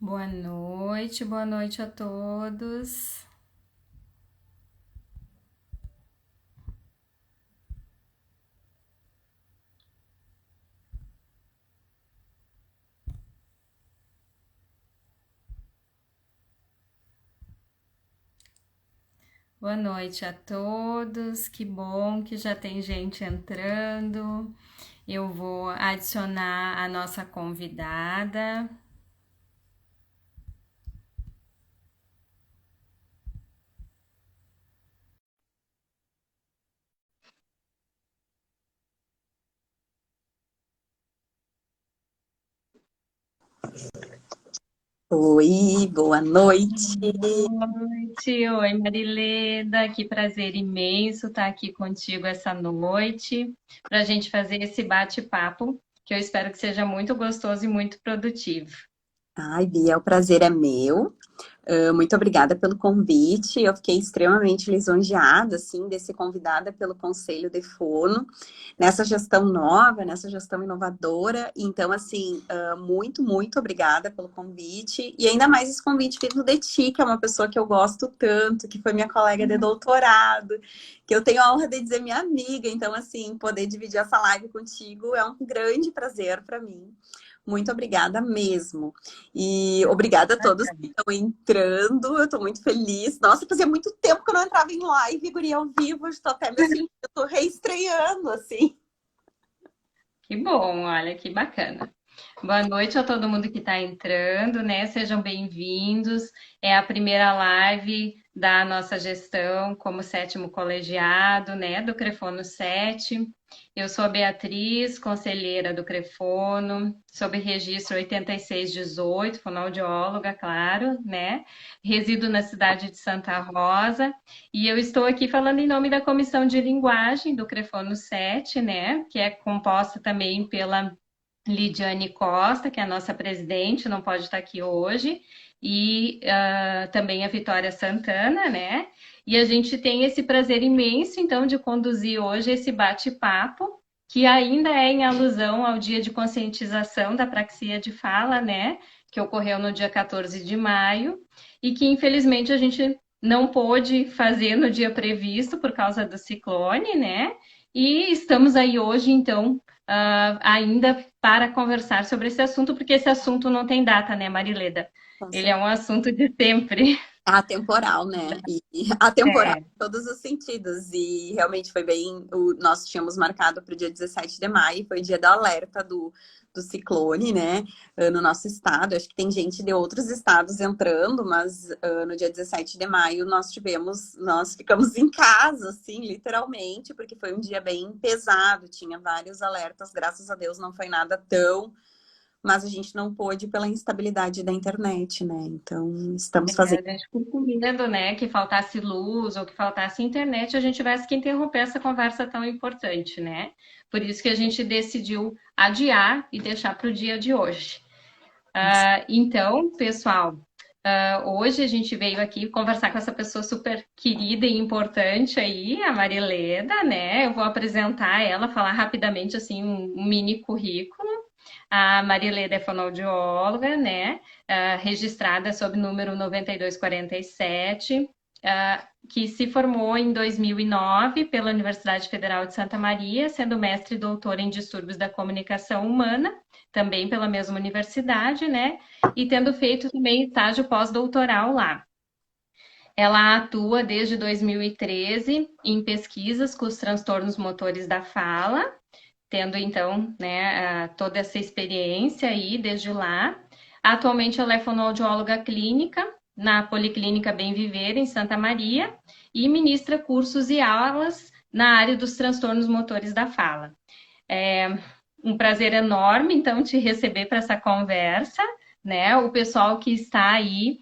Boa noite a todos. Boa noite a todos. Que bom que já tem gente entrando. Eu vou adicionar a nossa convidada. Oi, boa noite. Boa noite. Oi, Marileda. Que prazer imenso estar aqui contigo essa noite para a gente fazer esse bate-papo, que eu espero que seja muito gostoso e muito produtivo. Ai, Bia, o prazer é meu. Muito obrigada pelo convite. Eu fiquei extremamente lisonjeada, assim, de ser convidada pelo Conselho de Fono nessa gestão nova, nessa gestão inovadora. Então, assim, muito obrigada pelo convite. E ainda mais esse convite vindo de ti, que é uma pessoa que eu gosto tanto, que foi minha colega de doutorado, que eu tenho a honra de dizer minha amiga. Então, assim, poder dividir essa live contigo é um grande prazer para mim. Muito obrigada mesmo. E obrigada a todos que estão entrando. Eu estou muito feliz. Nossa, fazia muito tempo que eu não entrava em live, guria ao vivo. Estou até me sentindo, estou reestreando, assim. Que bom, olha que bacana. Boa noite a todo mundo que está entrando, né? Sejam bem-vindos. É a primeira live da nossa gestão como sétimo colegiado, né? Do Crefono 7. Eu sou a Beatriz, conselheira do Crefono, sob registro 8618, fonoaudióloga, claro, né? Resido na cidade de Santa Rosa e eu estou aqui falando em nome da comissão de linguagem do Crefono 7, né? Que é composta também pela Lidiane Costa, que é a nossa presidente, não pode estar aqui hoje, e também a Vitória Santana, né? E a gente tem esse prazer imenso, então, de conduzir hoje esse bate-papo, que ainda é em alusão ao dia de conscientização da praxia de fala, né? Que ocorreu no dia 14 de maio, e que infelizmente a gente não pôde fazer no dia previsto por causa do ciclone, né? E estamos aí hoje, então, ainda para conversar sobre esse assunto, porque esse assunto não tem data, né, Marileda? Com Ele é certeza. um assunto de sempre. Atemporal, né? E atemporal É, em todos os sentidos. E realmente foi bem. Nós tínhamos marcado para o dia 17 de maio, foi o dia do alerta do ciclone, né? No nosso estado. Acho que tem gente de outros estados entrando, mas no dia 17 de maio nós ficamos em casa, assim, literalmente, porque foi um dia bem pesado, tinha vários alertas, graças a Deus não foi nada tão, mas a gente não pôde pela instabilidade da internet, né? Então, estamos fazendo. a gente ficou com medo, né, que faltasse luz ou que faltasse internet, a gente tivesse que interromper essa conversa tão importante, né? Por isso que a gente decidiu adiar e deixar para o dia de hoje. Então, pessoal, hoje a gente veio aqui conversar com essa pessoa super querida e importante aí, a Marileda, né? Eu vou apresentar ela, falar rapidamente assim um mini currículo. A Marileda é fonoaudióloga, né? Registrada sob número 9247, que se formou em 2009 pela Universidade Federal de Santa Maria, sendo mestre e doutora em distúrbios da comunicação humana, também pela mesma universidade, né? E tendo feito também estágio pós-doutoral lá. Ela atua desde 2013 em pesquisas com os transtornos motores da fala, tendo então, né, toda essa experiência aí desde lá. Atualmente ela é fonoaudióloga clínica na Policlínica Bem Viver, em Santa Maria, e ministra cursos e aulas na área dos transtornos motores da fala. É um prazer enorme, então, te receber para essa conversa, né? O pessoal que está aí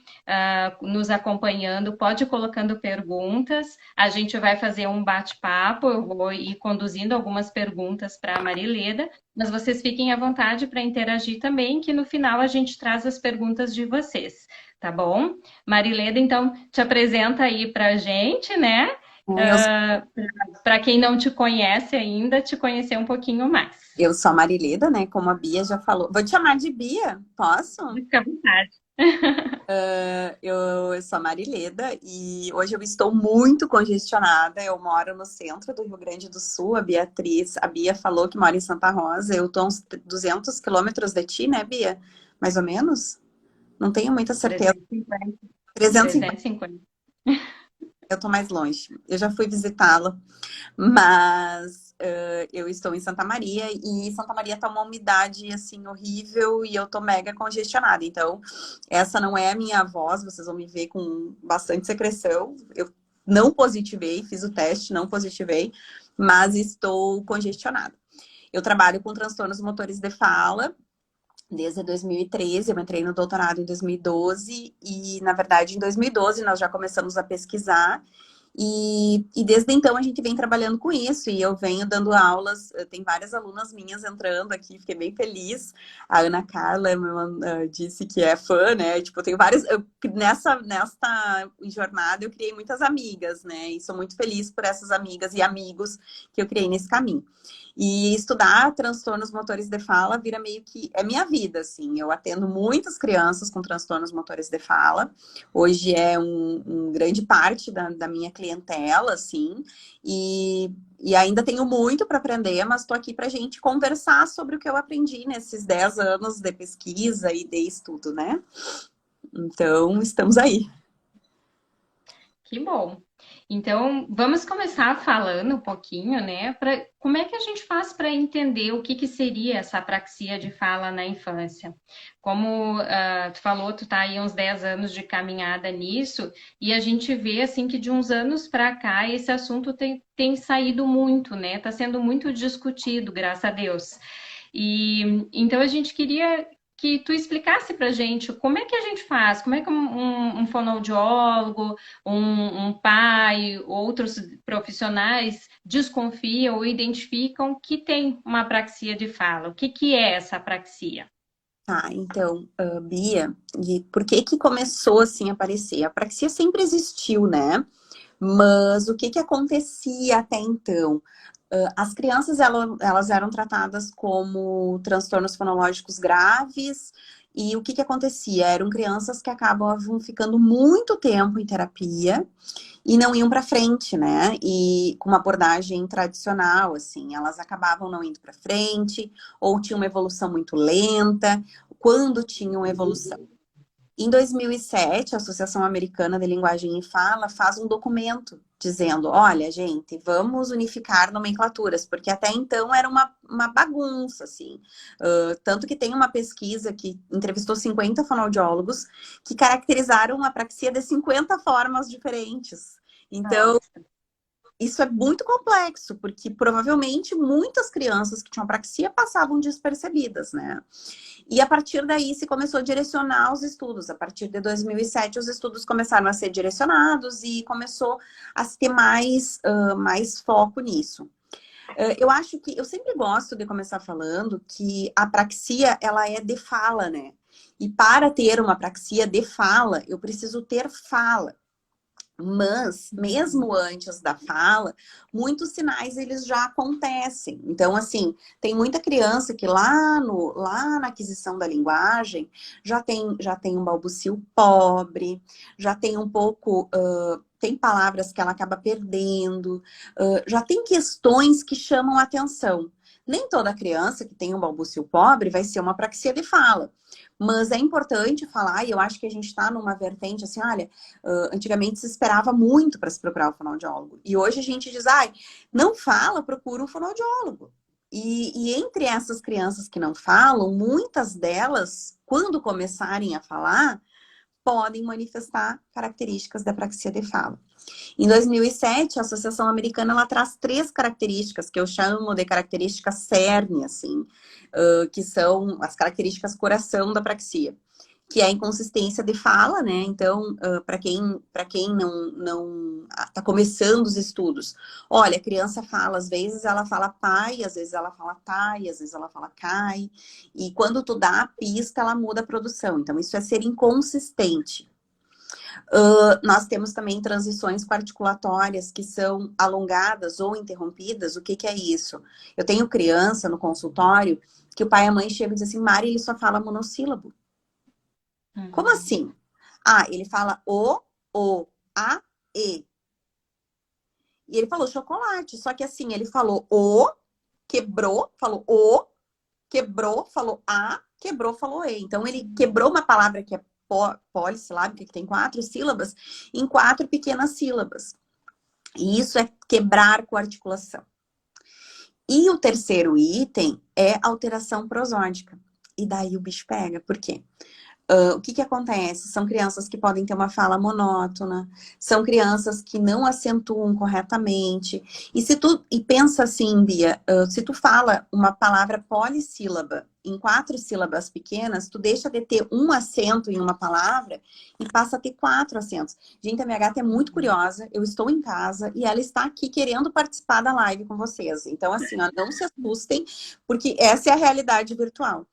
nos acompanhando pode ir colocando perguntas. A gente vai fazer um bate-papo, eu vou ir conduzindo algumas perguntas para a Marileda, mas vocês fiquem à vontade para interagir também, que no final a gente traz as perguntas de vocês, tá bom? Marileda, então, te apresenta aí para a gente, né? Eu Para quem não te conhece ainda, te conhecer um pouquinho mais. Eu sou a Marileda, né? Como a Bia já falou. Vou te chamar de Bia, posso? Fica à vontade. Eu sou a Marileda e hoje eu estou muito congestionada. Eu moro no centro do Rio Grande do Sul. A Bia falou que mora em Santa Rosa. Eu estou uns 200 quilômetros de ti, né, Bia? Mais ou menos? Não tenho muita certeza. 350. 350, 350. eu estou mais longe. Eu já fui visitá-la, mas eu estou em Santa Maria e Santa Maria tá uma umidade assim horrível e eu tô mega congestionada. Então, essa não é a minha voz, vocês vão me ver com bastante secreção. Eu não positivei, fiz o teste, não positivei, mas estou congestionada. Eu trabalho com transtornos motores de fala desde 2013, eu entrei no doutorado em 2012 e, na verdade, em 2012 nós já começamos a pesquisar e desde então a gente vem trabalhando com isso e eu venho dando aulas, tem várias alunas minhas entrando aqui, fiquei bem feliz. A Ana Carla disse que é fã, né? Tipo, eu tenho várias. Nesta jornada eu criei muitas amigas, né? E sou muito feliz por essas amigas e amigos que eu criei nesse caminho. E estudar transtornos motores de fala vira meio que é minha vida, assim. Eu atendo muitas crianças com transtornos motores de fala. Hoje é um grande parte da minha clientela, assim. E ainda tenho muito para aprender, mas estou aqui para a gente conversar sobre o que eu aprendi nesses 10 anos de pesquisa e de estudo, né? Então, estamos aí. Que bom. Então, vamos começar falando um pouquinho, né? Como é que a gente faz para entender o que, que seria essa apraxia de fala na infância? Como tu falou, tu tá aí uns 10 anos de caminhada nisso, e a gente vê assim que de uns anos para cá esse assunto tem saído muito, né? Está sendo muito discutido, graças a Deus. E então a gente queria que tu explicasse para a gente como é que a gente faz, como é que um fonoaudiólogo, um pai, outros profissionais desconfiam ou identificam que tem uma apraxia de fala. O que, que é essa apraxia? Tá, então, Bia, e por que que começou assim a aparecer? A apraxia sempre existiu, né? Mas o que que acontecia até então? As crianças elas eram tratadas como transtornos fonológicos graves, e o que que acontecia? Eram crianças que acabavam ficando muito tempo em terapia e não iam para frente, né? E com uma abordagem tradicional, assim, elas acabavam não indo para frente, ou tinham uma evolução muito lenta. Quando tinham evolução, em 2007, a Associação Americana de Linguagem e Fala faz um documento dizendo: olha, gente, vamos unificar nomenclaturas, porque até então era uma bagunça, assim. Tanto que tem uma pesquisa que entrevistou 50 fonoaudiólogos que caracterizaram a apraxia de 50 formas diferentes. Então, Nossa. isso é muito complexo, porque provavelmente muitas crianças que tinham apraxia passavam despercebidas, né? E a partir daí se começou a direcionar os estudos. A partir de 2007, os estudos começaram a ser direcionados e começou a se ter mais foco nisso. Eu acho que eu sempre gosto de começar falando que a apraxia ela é de fala, né? E para ter uma apraxia de fala, eu preciso ter fala. Mas, mesmo antes da fala, muitos sinais eles já acontecem. Então, assim, tem muita criança que lá na aquisição da linguagem já tem um balbucio pobre, já tem um pouco, tem palavras que ela acaba perdendo, já tem questões que chamam a atenção. Nem toda criança que tem um balbucio pobre vai ser uma apraxia de fala. Mas é importante falar, e eu acho que a gente está numa vertente assim, olha, antigamente se esperava muito para se procurar o fonoaudiólogo. E hoje a gente diz, ai, não fala, procura um fonoaudiólogo. E entre essas crianças que não falam, muitas delas, quando começarem a falar, podem manifestar características da apraxia de fala. Em 2007, a Associação Americana ela traz 3 características que eu chamo de características cerne, assim, que são as características coração da apraxia, que é a inconsistência de fala, né? Então, para quem não está começando os estudos, olha, a criança fala, às vezes ela fala pai, às vezes ela fala tai, às vezes ela fala cai, e quando tu dá a pista, ela muda a produção. Então, isso é ser inconsistente. Nós temos também transições articulatórias que são alongadas ou interrompidas. O que que é isso? Eu tenho criança no consultório que o pai e a mãe chegam e dizem assim, Mari, ele só fala monossílabo. Como assim? Ah, ele fala o, a, e. E ele falou chocolate, só que assim, ele falou o, quebrou, falou o, quebrou, falou a, quebrou, falou e. Então, ele quebrou uma palavra que é polissilábica, que tem 4 sílabas, em 4 pequenas sílabas. E isso é quebrar com articulação. E o terceiro item é alteração prosódica. E daí o bicho pega. Por quê? O que acontece? São crianças que podem ter uma fala monótona, são crianças que não acentuam corretamente. E pensa assim, Bia, se tu fala uma palavra polissílaba em 4 sílabas pequenas, tu deixa de ter um acento em uma palavra e passa a ter 4 acentos. Gente, a minha gata é muito curiosa, eu estou em casa e ela está aqui querendo participar da live com vocês. Então, assim, ó, não se assustem, porque essa é a realidade virtual.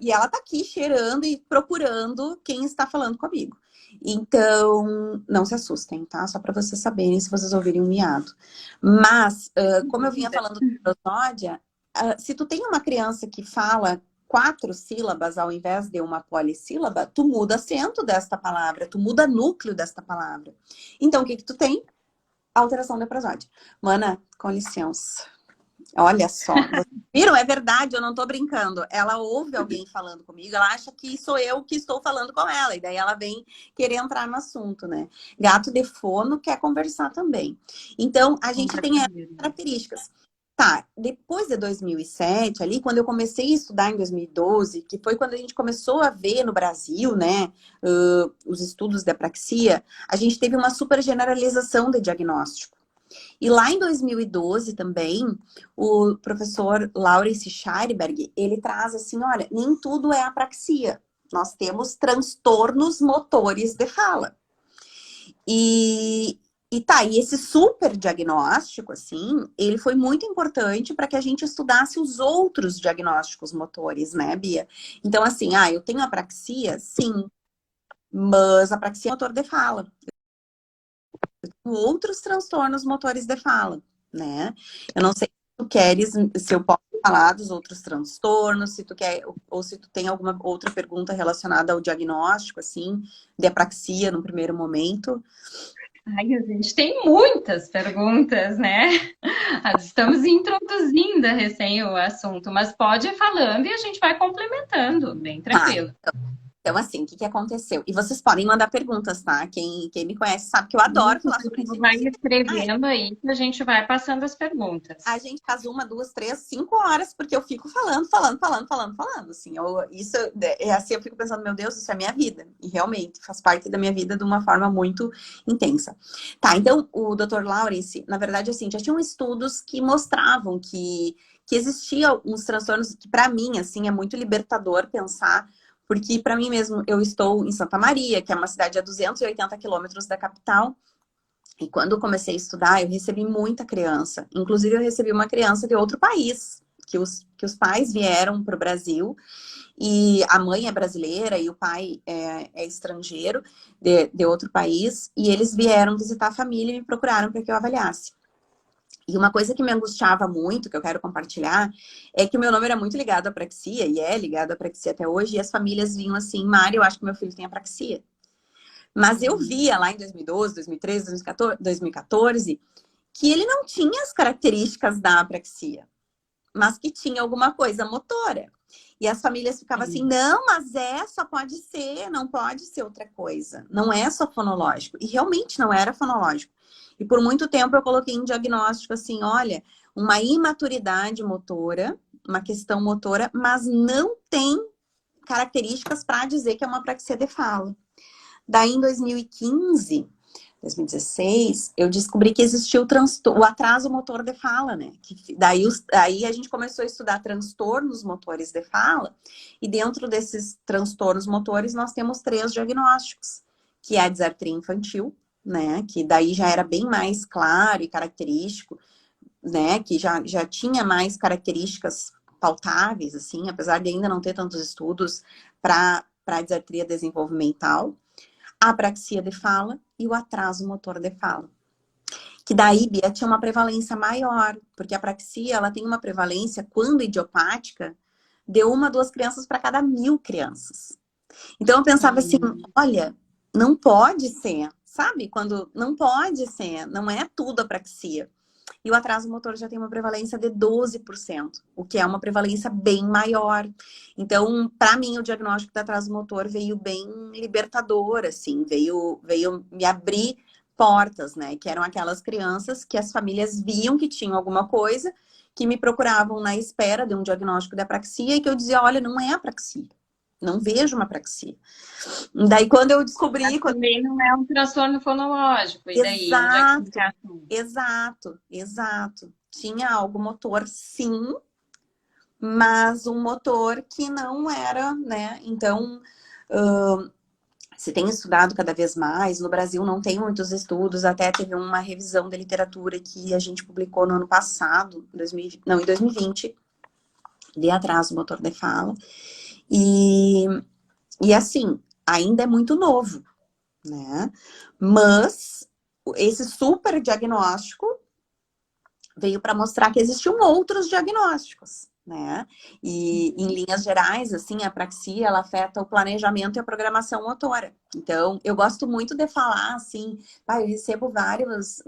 E ela tá aqui cheirando e procurando quem está falando comigo. Então, não se assustem, tá? Só para vocês saberem se vocês ouvirem um miado. Mas, como eu vinha falando do prosódia, se tu tem uma criança que fala 4 sílabas ao invés de uma polissílaba, tu muda acento desta palavra, tu muda núcleo desta palavra. Então, o que tu tem? Alteração da prosódia. Mana, com licença. Olha só, vocês viram? É verdade, eu não tô brincando. Ela ouve alguém falando comigo, ela acha que sou eu que estou falando com ela, e daí ela vem querer entrar no assunto, né? Gato de fono quer conversar também. Então, a gente tem essas características. Tá, depois de 2007, ali, quando eu comecei a estudar em 2012, que foi quando a gente começou a ver no Brasil, né, os estudos de apraxia, a gente teve uma super generalização de diagnóstico. E lá em 2012 também, o professor Laurence Scharberg, ele traz assim, olha, nem tudo é apraxia. Nós temos transtornos motores de fala. E esse super diagnóstico, assim, ele foi muito importante para que a gente estudasse os outros diagnósticos motores, né, Bia? Então, assim, eu tenho apraxia? Sim, mas apraxia é motor de fala. Outros transtornos motores de fala, né? Eu não sei se tu queres, se eu posso falar dos outros transtornos, se tu quer, ou se tu tem alguma outra pergunta relacionada ao diagnóstico, assim, de apraxia no primeiro momento. Ai, a gente tem muitas perguntas, né? Estamos introduzindo recém o assunto, mas pode ir falando e a gente vai complementando, bem tranquilo. Então, assim, o que aconteceu? E vocês podem mandar perguntas, tá? Quem me conhece sabe que eu adoro falar sobre isso. Vai escrevendo aí que a gente vai passando as perguntas. A gente faz 1, 2, 3, 5 horas, porque eu fico falando. Assim, assim, eu fico pensando, meu Deus, isso é minha vida. E realmente faz parte da minha vida de uma forma muito intensa. Tá, então o Dr. Laurence, na verdade, assim, já tinham estudos que mostravam que existia uns transtornos que, para mim, assim, é muito libertador pensar. Porque, para mim mesmo, eu estou em Santa Maria, que é uma cidade a 280 quilômetros da capital. E quando eu comecei a estudar, eu recebi muita criança. Inclusive, eu recebi uma criança de outro país, que os pais vieram para o Brasil. E a mãe é brasileira e o pai é estrangeiro, de outro país. E eles vieram visitar a família e me procuraram para que eu avaliasse. E uma coisa que me angustiava muito, que eu quero compartilhar, é que o meu nome era muito ligado à apraxia, e é ligado à apraxia até hoje, e as famílias vinham assim, Mari, eu acho que meu filho tem apraxia. Mas eu via lá em 2012, 2013, 2014, que ele não tinha as características da apraxia, mas que tinha alguma coisa motora. E as famílias ficavam assim, não, mas só pode ser, não pode ser outra coisa. Não é só fonológico. E realmente não era fonológico. E por muito tempo eu coloquei em diagnóstico assim, olha, uma imaturidade motora, uma questão motora, mas não tem características para dizer que é uma apraxia de fala. Daí em 2015, 2016, eu descobri que existia o atraso motor de fala, né? Daí a gente começou a estudar transtornos motores de fala, e dentro desses transtornos motores nós temos 3 diagnósticos, que é a disartria infantil, né? Que daí já era bem mais claro e característico, né? Que já tinha mais características pautáveis, assim, apesar de ainda não ter tantos estudos para a disartria desenvolvimental. A apraxia de fala e o atraso motor de fala. Que daí, Bia, tinha uma prevalência maior, porque a apraxia, ela tem uma prevalência, quando idiopática, de 1 a 2 crianças para cada 1000 crianças. Então eu pensava assim, Sim. olha, não pode ser, sabe? Quando não pode ser, não é tudo apraxia. E o atraso motor já tem uma prevalência de 12%, o que é uma prevalência bem maior. Então, para mim, o diagnóstico de atraso motor veio bem libertador, assim, veio me abrir portas, né? Que eram aquelas crianças que as famílias viam que tinham alguma coisa, que me procuravam na espera de um diagnóstico de apraxia e que eu dizia, olha, não é apraxia. Não vejo uma apraxia. Daí, quando eu descobri... Mas também não é um transtorno fonológico. E daí, onde é que se Exato, encaixa? exato. Tinha algo motor, sim, mas um motor que não era, né? Então, se tem estudado cada vez mais. No Brasil não tem muitos estudos, até teve uma revisão da literatura que a gente publicou no ano passado, em 2020, de atraso motor de fala. E assim, ainda é muito novo, né? Mas esse super diagnóstico veio para mostrar que existiam outros diagnósticos, né? E em linhas gerais, assim, a apraxia, ela afeta o planejamento e a programação motora. Então, eu gosto muito de falar, assim, eu recebo várias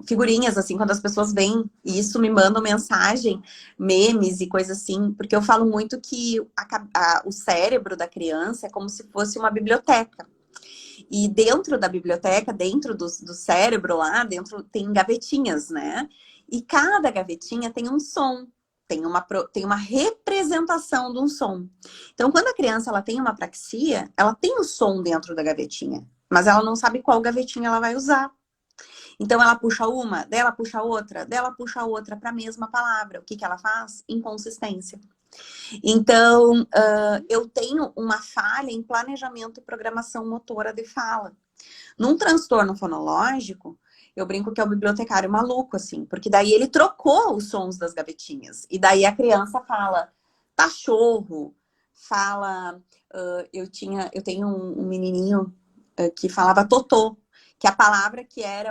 figurinhas, assim, quando as pessoas veem isso, me mandam mensagem, memes e coisas assim, porque eu falo muito que o cérebro da criança é como se fosse uma biblioteca. E dentro da biblioteca, dentro do cérebro lá, dentro tem gavetinhas, né? E cada gavetinha tem um som, tem uma representação de um som. Então, quando a criança ela tem uma apraxia, ela tem o som dentro da gavetinha, mas ela não sabe qual gavetinha ela vai usar. Então, ela puxa uma, dela puxa outra, dela puxa outra para a mesma palavra. O que ela faz? Inconsistência. Então, eu tenho uma falha em planejamento e programação motora de fala. Num transtorno fonológico, eu brinco que é o bibliotecário maluco, assim, porque daí ele trocou os sons das gavetinhas. E daí a criança fala cachorro, fala. Eu tenho um menininho que falava totô, que a palavra que era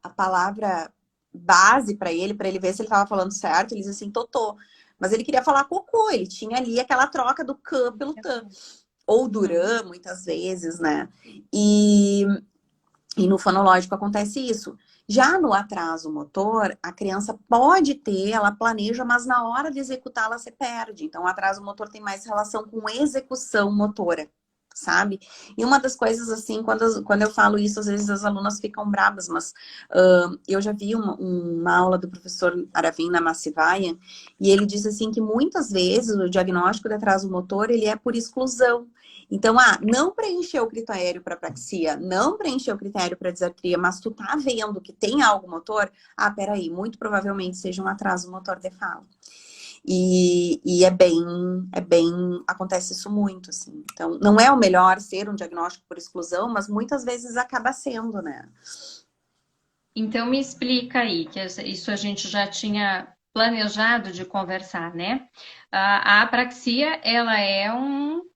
a palavra base para ele ver se ele estava falando certo, ele dizia assim, totô. Mas ele queria falar cocô, ele tinha ali aquela troca do cã pelo tã. Ou durã, muitas vezes, né? E no fonológico acontece isso. Já no atraso motor, a criança pode ter, ela planeja, mas na hora de executar ela se perde. Então, o atraso motor tem mais relação com execução motora, sabe? E uma das coisas, assim, quando eu falo isso, às vezes as alunas ficam bravas, mas eu já vi uma aula do professor Aravinda Massivayan, e ele diz assim que muitas vezes o diagnóstico de atraso motor, ele é por exclusão. Então, não preencheu o critério para apraxia, não preencheu o critério para disartria, mas tu tá vendo que tem algo motor, peraí, muito provavelmente seja um atraso motor de fala. E acontece isso muito, assim. Então, não é o melhor ser um diagnóstico por exclusão, mas muitas vezes acaba sendo, né? Então, me explica aí, que isso a gente já tinha planejado de conversar, né? A apraxia, ela é um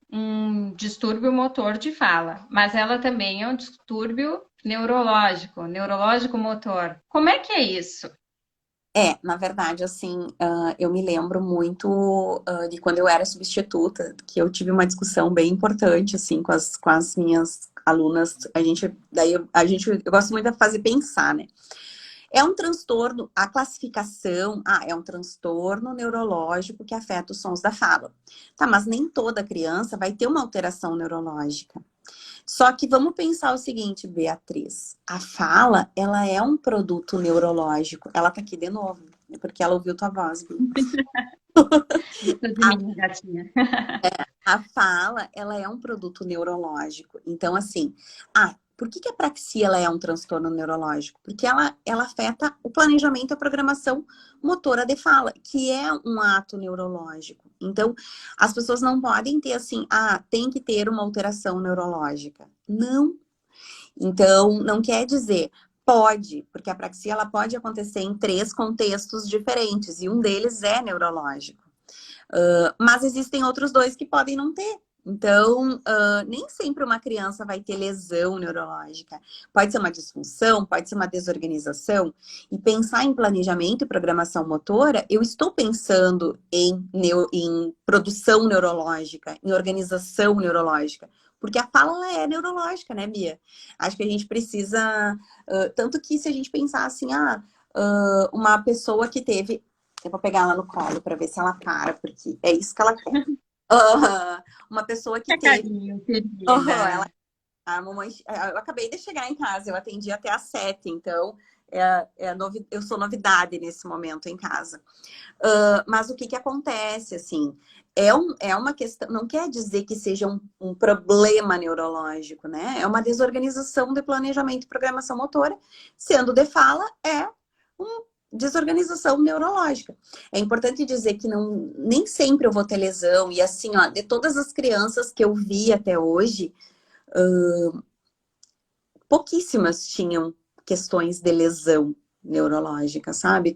distúrbio motor de fala, mas ela também é um distúrbio neurológico motor. Como é que é isso? Na verdade, assim, eu me lembro muito de quando eu era substituta, que eu tive uma discussão bem importante, assim, com as minhas alunas. Eu gosto muito de fazer pensar, né? É um transtorno, a classificação, é um transtorno neurológico que afeta os sons da fala. Tá, mas nem toda criança vai ter uma alteração neurológica. Só que vamos pensar o seguinte, Beatriz. A fala, ela é um produto neurológico. Ela tá aqui de novo, porque ela ouviu tua voz, viu? A fala, ela é um produto neurológico. Então, assim, por que a apraxia ela é um transtorno neurológico? Porque ela afeta o planejamento e a programação motora de fala, que é um ato neurológico. Então, as pessoas não podem ter assim, tem que ter uma alteração neurológica. Não. Então, não quer dizer, pode, porque a apraxia ela pode acontecer em 3 contextos diferentes, e um deles é neurológico. Mas existem outros 2 que podem não ter. Então, nem sempre uma criança vai ter lesão neurológica. Pode ser uma disfunção, pode ser uma desorganização. E pensar em planejamento e programação motora, eu estou pensando em produção neurológica, em organização neurológica. Porque a fala ela é neurológica, né, Bia? Acho que a gente precisa... tanto que se a gente pensar assim, uma pessoa que teve... Eu vou pegar ela no colo para ver se ela para, porque é isso que ela quer. Uma pessoa que Que teve. carinho, Ela, querida. a mamãe, eu acabei de chegar em casa, eu atendi até às 7, então eu sou novidade nesse momento em casa. Mas o que que acontece, assim, é uma questão, não quer dizer que seja um problema neurológico, né? É uma desorganização de planejamento e programação motora, sendo de fala, uma desorganização neurológica. É importante dizer que nem sempre eu vou ter lesão, e assim, ó, de todas as crianças que eu vi até hoje, pouquíssimas tinham questões de lesão neurológica, sabe?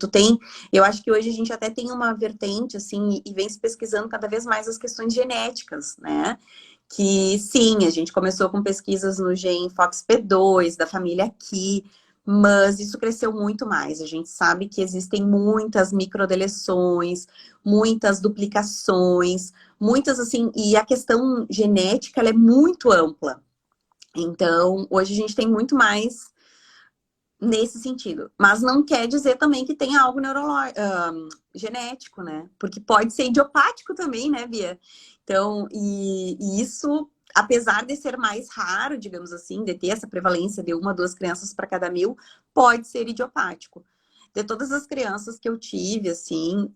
Eu acho que hoje a gente até tem uma vertente, assim, e vem se pesquisando cada vez mais as questões genéticas, né? Que sim, a gente começou com pesquisas no gene FOXP2, da família aqui, mas isso cresceu muito mais. A gente sabe que existem muitas microdeleções, muitas duplicações, muitas assim, e a questão genética ela é muito ampla. Então, hoje a gente tem muito mais nesse sentido. Mas não quer dizer também que tenha algo genético, né? Porque pode ser idiopático também, né, Bia? Então, e isso, apesar de ser mais raro, digamos assim, de ter essa prevalência de 1, 2 crianças para cada 1.000, pode ser idiopático. De todas as crianças que eu tive, assim,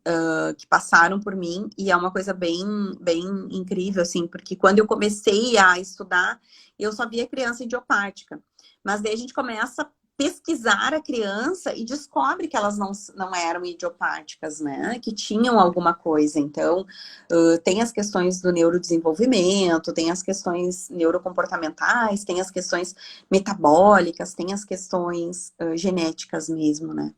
que passaram por mim, e é uma coisa bem, bem incrível, assim, porque quando eu comecei a estudar, eu só via criança idiopática. Mas daí a gente começa a pesquisar a criança e descobre que elas não eram idiopáticas, né? Que tinham alguma coisa. Então, tem as questões do neurodesenvolvimento, tem as questões neurocomportamentais, tem as questões metabólicas, tem as questões genéticas mesmo, né?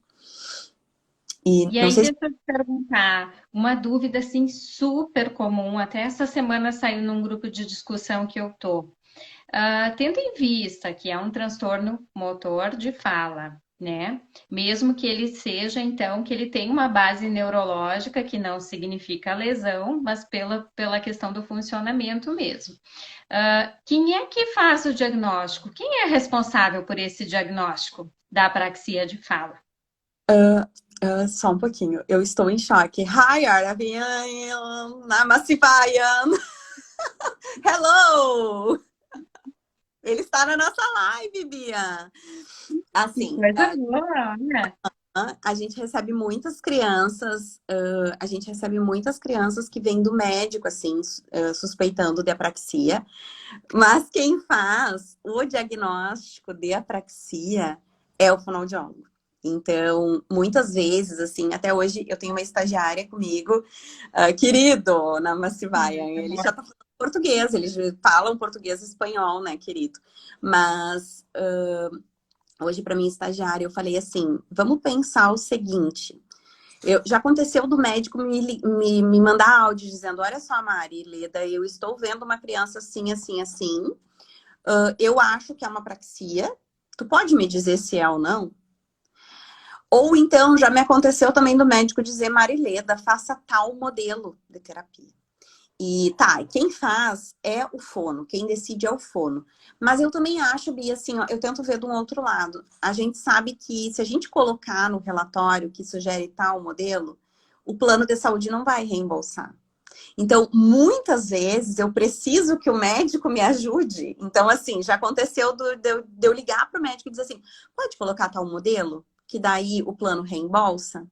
E E não aí, sei se... deixa eu te perguntar, uma dúvida assim super comum, até essa semana saiu num grupo de discussão que eu tô. Tendo em vista que é um transtorno motor de fala, né? Mesmo que ele seja, então, que ele tem uma base neurológica, que não significa lesão, mas pela questão do funcionamento mesmo. Quem é que faz o diagnóstico? Quem é responsável por esse diagnóstico da apraxia de fala? Só um pouquinho, eu estou em choque. Hi, Arabian, Namasivayan. Hello! Ele está na nossa live, Bia. Que Assim, coisa boa, olha. a gente recebe muitas crianças, que vêm do médico, assim, suspeitando de apraxia, mas quem faz o diagnóstico de apraxia é o fonoaudiólogo. Então, muitas vezes, assim, até hoje eu tenho uma estagiária comigo, querido, na Massivaia, ele já tá falando português, eles falam português e espanhol, né, querido? Mas hoje, para minha estagiária, eu falei assim: vamos pensar o seguinte. Já aconteceu do médico me mandar áudio dizendo: olha só, Mari, Leda, eu estou vendo uma criança assim, assim, assim. Eu acho que é uma apraxia. Tu pode me dizer se é ou não? Ou então, já me aconteceu também do médico dizer: Mari Leda, faça tal modelo de terapia. E tá, quem faz é o fono, quem decide é o fono. Mas eu também acho, Bia, assim, ó, eu tento ver de um outro lado. A gente sabe que se a gente colocar no relatório que sugere tal modelo, o plano de saúde não vai reembolsar. Então, muitas vezes eu preciso que o médico me ajude. Então, assim, já aconteceu de eu ligar para o médico e dizer assim: pode colocar tal modelo? Que daí o plano reembolsa?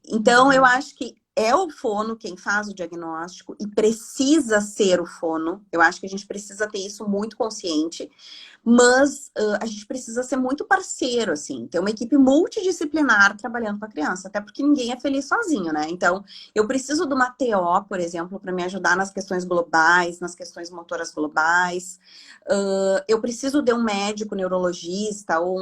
Então, eu acho que é o fono quem faz o diagnóstico e precisa ser o fono. Eu acho que a gente precisa ter isso muito consciente, mas a gente precisa ser muito parceiro, assim, ter uma equipe multidisciplinar trabalhando com a criança, até porque ninguém é feliz sozinho, né? Então, eu preciso de uma TO, por exemplo, para me ajudar nas questões globais, nas questões motoras globais. Eu preciso de um médico neurologista ou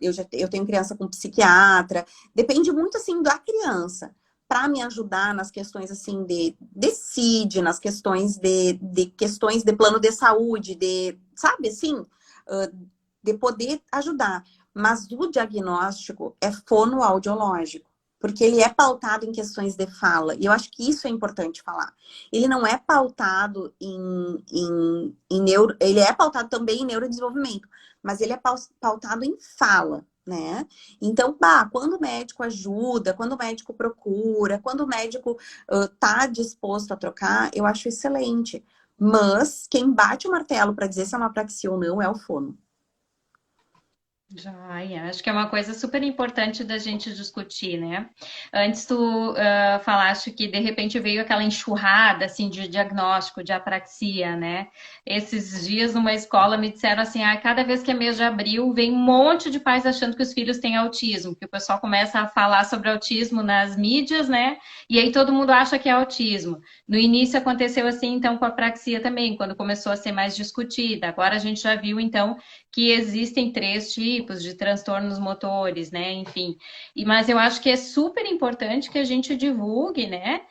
eu tenho criança com psiquiatra. Depende muito, assim, da criança. para me ajudar nas questões assim de CID, nas questões questões de plano de saúde, sabe assim, de poder ajudar. Mas o diagnóstico é fonoaudiológico, porque ele é pautado em questões de fala, e eu acho que isso é importante falar. Ele não é pautado em neuro, ele é pautado também em neurodesenvolvimento, mas ele é pautado em fala, né? Então, quando o médico ajuda, quando o médico procura, quando o médico tá disposto a trocar, eu acho excelente. Mas quem bate o martelo para dizer se é uma apraxia ou não é o fono. Joia, acho que é uma coisa super importante da gente discutir, né? Antes tu falaste que de repente veio aquela enxurrada assim de diagnóstico de apraxia, né? Esses dias numa escola me disseram assim, cada vez que é mês de abril vem um monte de pais achando que os filhos têm autismo, que o pessoal começa a falar sobre autismo nas mídias, né? E aí todo mundo acha que é autismo. No início aconteceu assim, então com a apraxia também, quando começou a ser mais discutida. Agora a gente já viu então que existem 3 tipos de transtornos motores, né? Enfim. Mas eu acho que é super importante que a gente divulgue, né?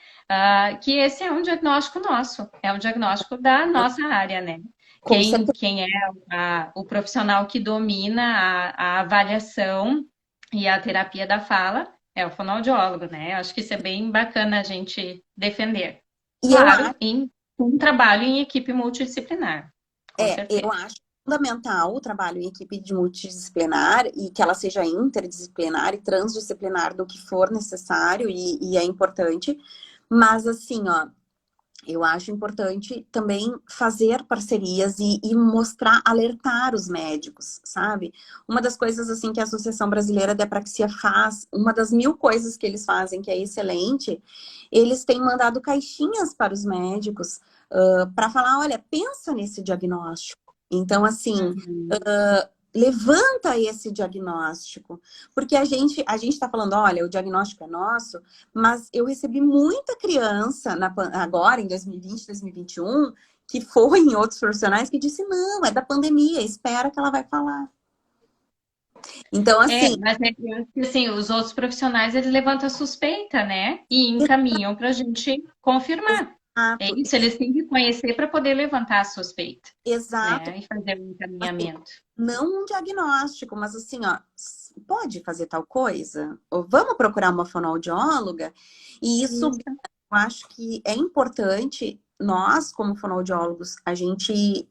Que esse é um diagnóstico nosso, é um diagnóstico da nossa área, né? Com certeza. Quem é o profissional que domina a avaliação e a terapia da fala é o fonoaudiólogo, né? Eu acho que isso é bem bacana a gente defender. E eu Claro, acho, em um trabalho em equipe multidisciplinar, com eu certeza. acho fundamental o trabalho em equipe de multidisciplinar e que ela seja interdisciplinar e transdisciplinar do que for necessário e é importante. Mas assim, ó, eu acho importante também fazer parcerias e mostrar, alertar os médicos, sabe? Uma das coisas assim que a Associação Brasileira de Apraxia faz, uma das 1000 coisas que eles fazem, que é excelente, eles têm mandado caixinhas para os médicos para falar, olha, pensa nesse diagnóstico. Então, assim, Uhum. levanta esse diagnóstico, porque a gente está falando, olha, o diagnóstico é nosso, mas eu recebi muita criança agora, em 2020, 2021, que foi em outros profissionais que disse, não, é da pandemia, espera que ela vai falar. Então, assim, Mas assim, os outros profissionais eles levantam a suspeita, né? E encaminham para a gente confirmar. É exato, isso, eles têm que conhecer para poder levantar a suspeita, exato, né? E fazer um encaminhamento. não um diagnóstico, mas assim, ó, pode fazer tal coisa? Ou vamos procurar uma fonoaudióloga? E isso Isso. eu acho que é importante nós, como fonoaudiólogos, a gente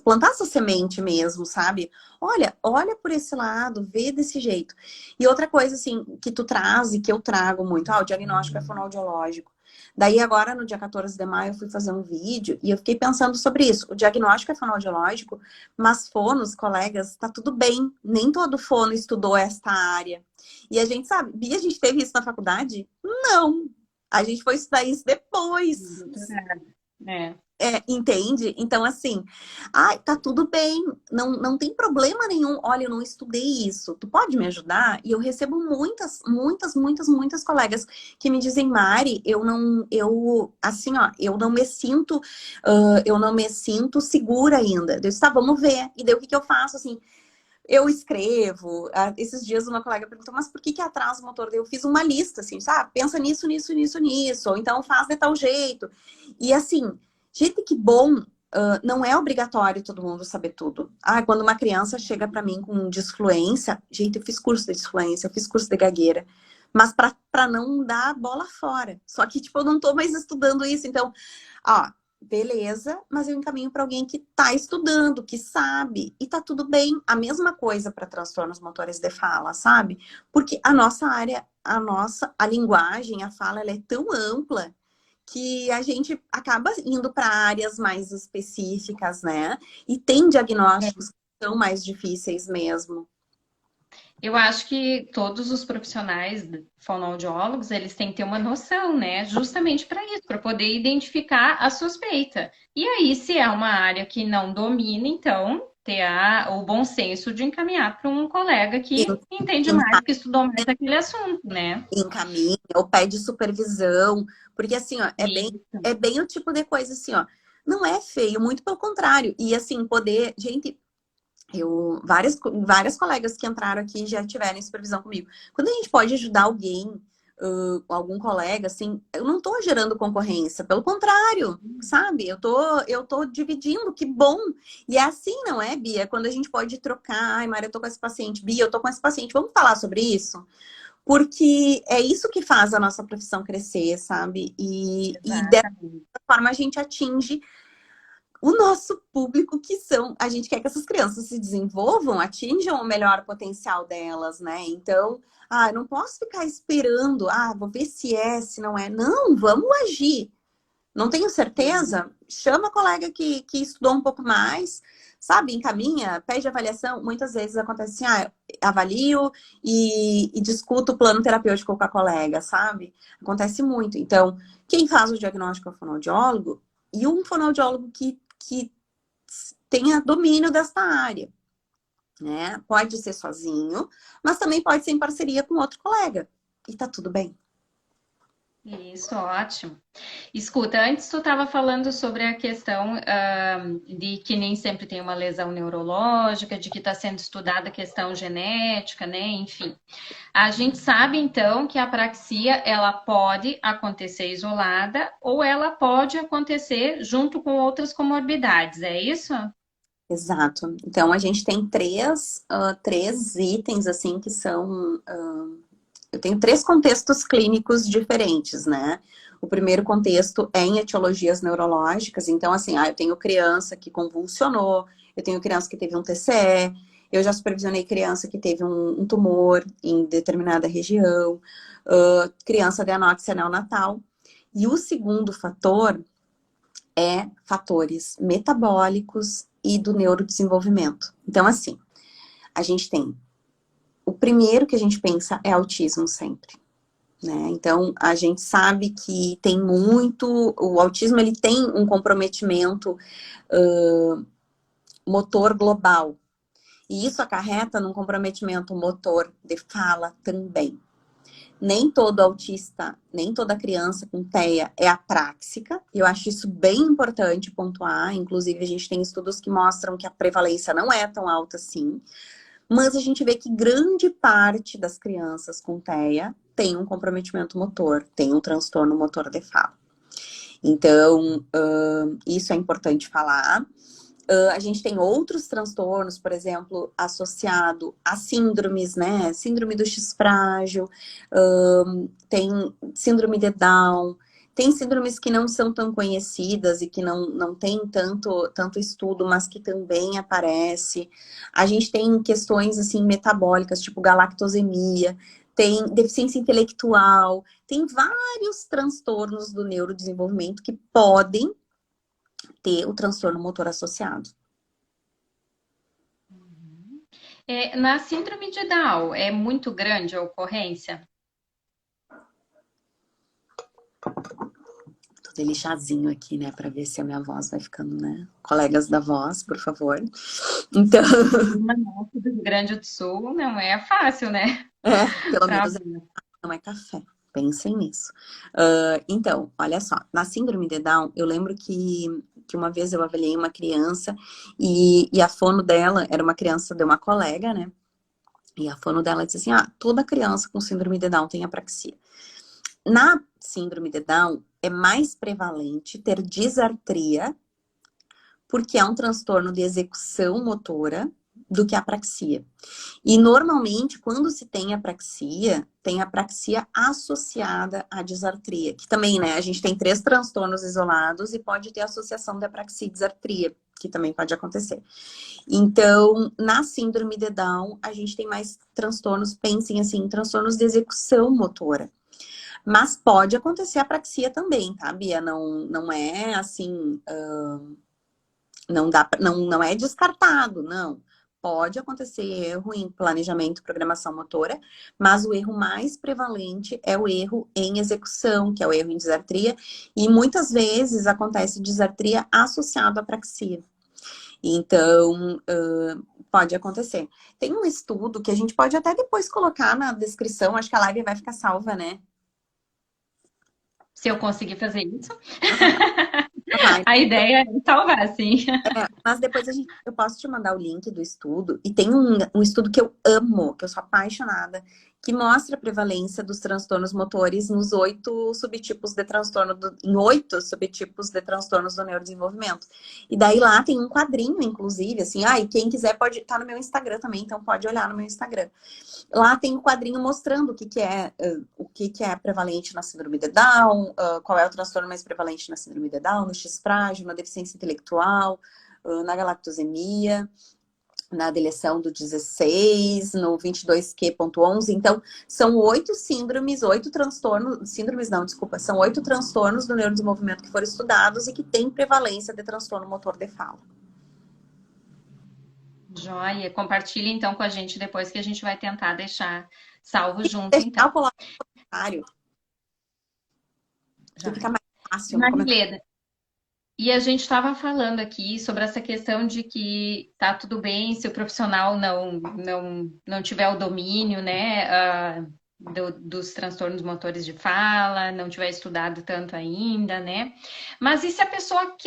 plantar essa semente mesmo, sabe? Olha por esse lado, vê desse jeito. E outra coisa, assim, que tu traz e que eu trago muito, o diagnóstico é fonoaudiológico. Daí agora, no dia 14 de maio, eu fui fazer um vídeo e eu fiquei pensando sobre isso. O diagnóstico é fonoaudiológico, mas fonos, colegas, tá tudo bem. Nem todo fono estudou esta área. E a gente sabe, Bia, a gente teve isso na faculdade? Não, a gente foi estudar isso depois. Doutorado. É. Entende? Então, assim, tá tudo bem, não tem problema nenhum. Olha, eu não estudei isso, tu pode me ajudar? E eu recebo muitas colegas que me dizem, Mari, assim, ó, eu não me sinto segura ainda. Eu disse, tá, vamos ver. E daí o que que eu faço, assim? Eu escrevo. Esses dias uma colega perguntou, mas por que atrasa o motor? Eu fiz uma lista, assim, sabe? Pensa nisso, nisso, nisso, nisso. Ou então faz de tal jeito. E assim, gente, que bom. Não é obrigatório todo mundo saber tudo. Quando uma criança chega para mim com disfluência, gente, eu fiz curso de disfluência, eu fiz curso de gagueira, mas para não dar a bola fora. Só que, tipo, eu não tô mais estudando isso. Então, ó, beleza, mas eu encaminho para alguém que está estudando, que sabe, e tá tudo bem. A mesma coisa para transtornos motores de fala, sabe? Porque a nossa área, a linguagem, a fala, ela é tão ampla que a gente acaba indo para áreas mais específicas, né? E tem diagnósticos que são mais difíceis mesmo. Eu acho que todos os profissionais fonoaudiólogos, eles têm que ter uma noção, né? Justamente para isso, para poder identificar a suspeita. E aí, se é uma área que não domina, então ter o bom senso de encaminhar para um colega que entende mais, que estudou mais aquele assunto, né? Encaminha ou pede supervisão, porque assim, ó, Isso. é bem o tipo de coisa assim, ó, não é feio, muito pelo contrário. E assim, gente, várias colegas que entraram aqui já tiveram supervisão comigo. Quando a gente pode ajudar alguém algum colega, assim, eu não tô gerando concorrência, pelo contrário, sabe? Eu tô dividindo, que bom. E é assim, não é, Bia? Quando a gente pode trocar, ai, Maria, eu tô com esse paciente, Bia, eu tô com esse paciente, vamos falar sobre isso? Porque é isso que faz a nossa profissão crescer, sabe? E dessa Exatamente. forma a gente atinge o nosso público, que são. A gente quer que essas crianças se desenvolvam, atinjam o melhor potencial delas, né? Então, eu não posso ficar esperando, vou ver se é, se não é. Não, vamos agir. Não tenho certeza? Chama a colega que estudou um pouco mais, sabe? Encaminha, pede avaliação. Muitas vezes acontece assim, avalio e discuto o plano terapêutico com a colega, sabe? Acontece muito. Então, quem faz o diagnóstico é o fonoaudiólogo e um fonoaudiólogo que tenha domínio desta área, né? Pode ser sozinho, mas também pode ser em parceria com outro colega. E tá tudo bem. Isso, ótimo. Escuta, antes tu estava falando sobre a questão de que nem sempre tem uma lesão neurológica, de que está sendo estudada a questão genética, né? Enfim, a gente sabe então que a apraxia ela pode acontecer isolada ou ela pode acontecer junto com outras comorbidades, é isso? Exato. Então, a gente tem três itens, assim, que são... eu tenho três contextos clínicos diferentes, né? O primeiro contexto é em etiologias neurológicas. Então, assim, eu tenho criança que convulsionou, eu tenho criança que teve um TCE, eu já supervisionei criança que teve um tumor em determinada região, criança de anóxia neonatal. E o segundo fator é fatores metabólicos e do neurodesenvolvimento. Então, assim, a gente tem... O primeiro que a gente pensa é autismo sempre, né? Então, a gente sabe que tem muito... O autismo, ele tem um comprometimento motor global. E isso acarreta num comprometimento motor de fala também. Nem todo autista, nem toda criança com TEA é apráxica. E eu acho isso bem importante pontuar. Inclusive, a gente tem estudos que mostram que a prevalência não é tão alta assim. Mas a gente vê que grande parte das crianças com TEA tem um comprometimento motor, tem um transtorno motor de fala. Então, isso é importante falar. A gente tem outros transtornos, por exemplo, associado a síndromes, né? Síndrome do X frágil, tem síndrome de Down, tem síndromes que não são tão conhecidas e que não tem tanto estudo, mas que também aparece. A gente tem questões, assim, metabólicas, tipo galactosemia, tem deficiência intelectual, tem vários transtornos do neurodesenvolvimento que podem ter o transtorno motor associado. Na síndrome de Down, é muito grande a ocorrência? Tô dele chazinho aqui, né, pra ver se a minha voz vai ficando, né? Colegas da voz, por favor. Então, Nossa, do Rio Grande do Sul não é fácil, né? pelo Pra menos ver. não é café. Pensem nisso. Então, olha só, na síndrome de Down, eu lembro que uma vez eu avaliei uma criança e a fono dela era uma criança de uma colega, né? E a fono dela disse assim, toda criança com síndrome de Down tem apraxia. Na síndrome de Down, é mais prevalente ter disartria, porque é um transtorno de execução motora, do que a apraxia. E normalmente, quando se tem apraxia associada à disartria, que também, né, a gente tem 3 transtornos isolados e pode ter associação de apraxia e disartria, que também pode acontecer. Então, na síndrome de Down, a gente tem mais transtornos, pensem assim, transtornos de execução motora. Mas pode acontecer apraxia também, tá, Bia? Não é assim, não é descartado, não. Pode acontecer erro em planejamento e programação motora, mas o erro mais prevalente é o erro em execução, que é o erro em disartria, e muitas vezes acontece disartria associado à apraxia. Então, pode acontecer. Tem um estudo que a gente pode até depois colocar na descrição, acho que a live vai ficar salva, né? Se eu conseguir fazer isso, Vai. a ideia é salvar, sim. Mas depois eu posso te mandar o link do estudo. E tem um estudo que eu amo, que eu sou apaixonada, que mostra a prevalência dos transtornos motores nos 8 subtipos de transtorno, em 8 subtipos de transtornos do neurodesenvolvimento. E daí lá tem um quadrinho, inclusive, assim, e quem quiser pode estar no meu Instagram também, então pode olhar no meu Instagram. Lá tem um quadrinho mostrando o que é prevalente na síndrome de Down, qual é o transtorno mais prevalente na síndrome de Down, no X frágil, na deficiência intelectual, na galactosemia, na deleção do 16, no 22q.11. Então, são 8 síndromes, 8 transtornos, síndromes não, desculpa, são 8 transtornos do neurodesenvolvimento que foram estudados e que têm prevalência de transtorno motor de fala. Joia, compartilhe então com a gente depois que a gente vai tentar deixar salvo junto, então. Coloca no comentário. Que fica mais fácil. Marileda, e a gente estava falando aqui sobre essa questão de que tá tudo bem se o profissional não tiver o domínio, né, dos transtornos motores de fala, não tiver estudado tanto ainda, né? Mas e se a pessoa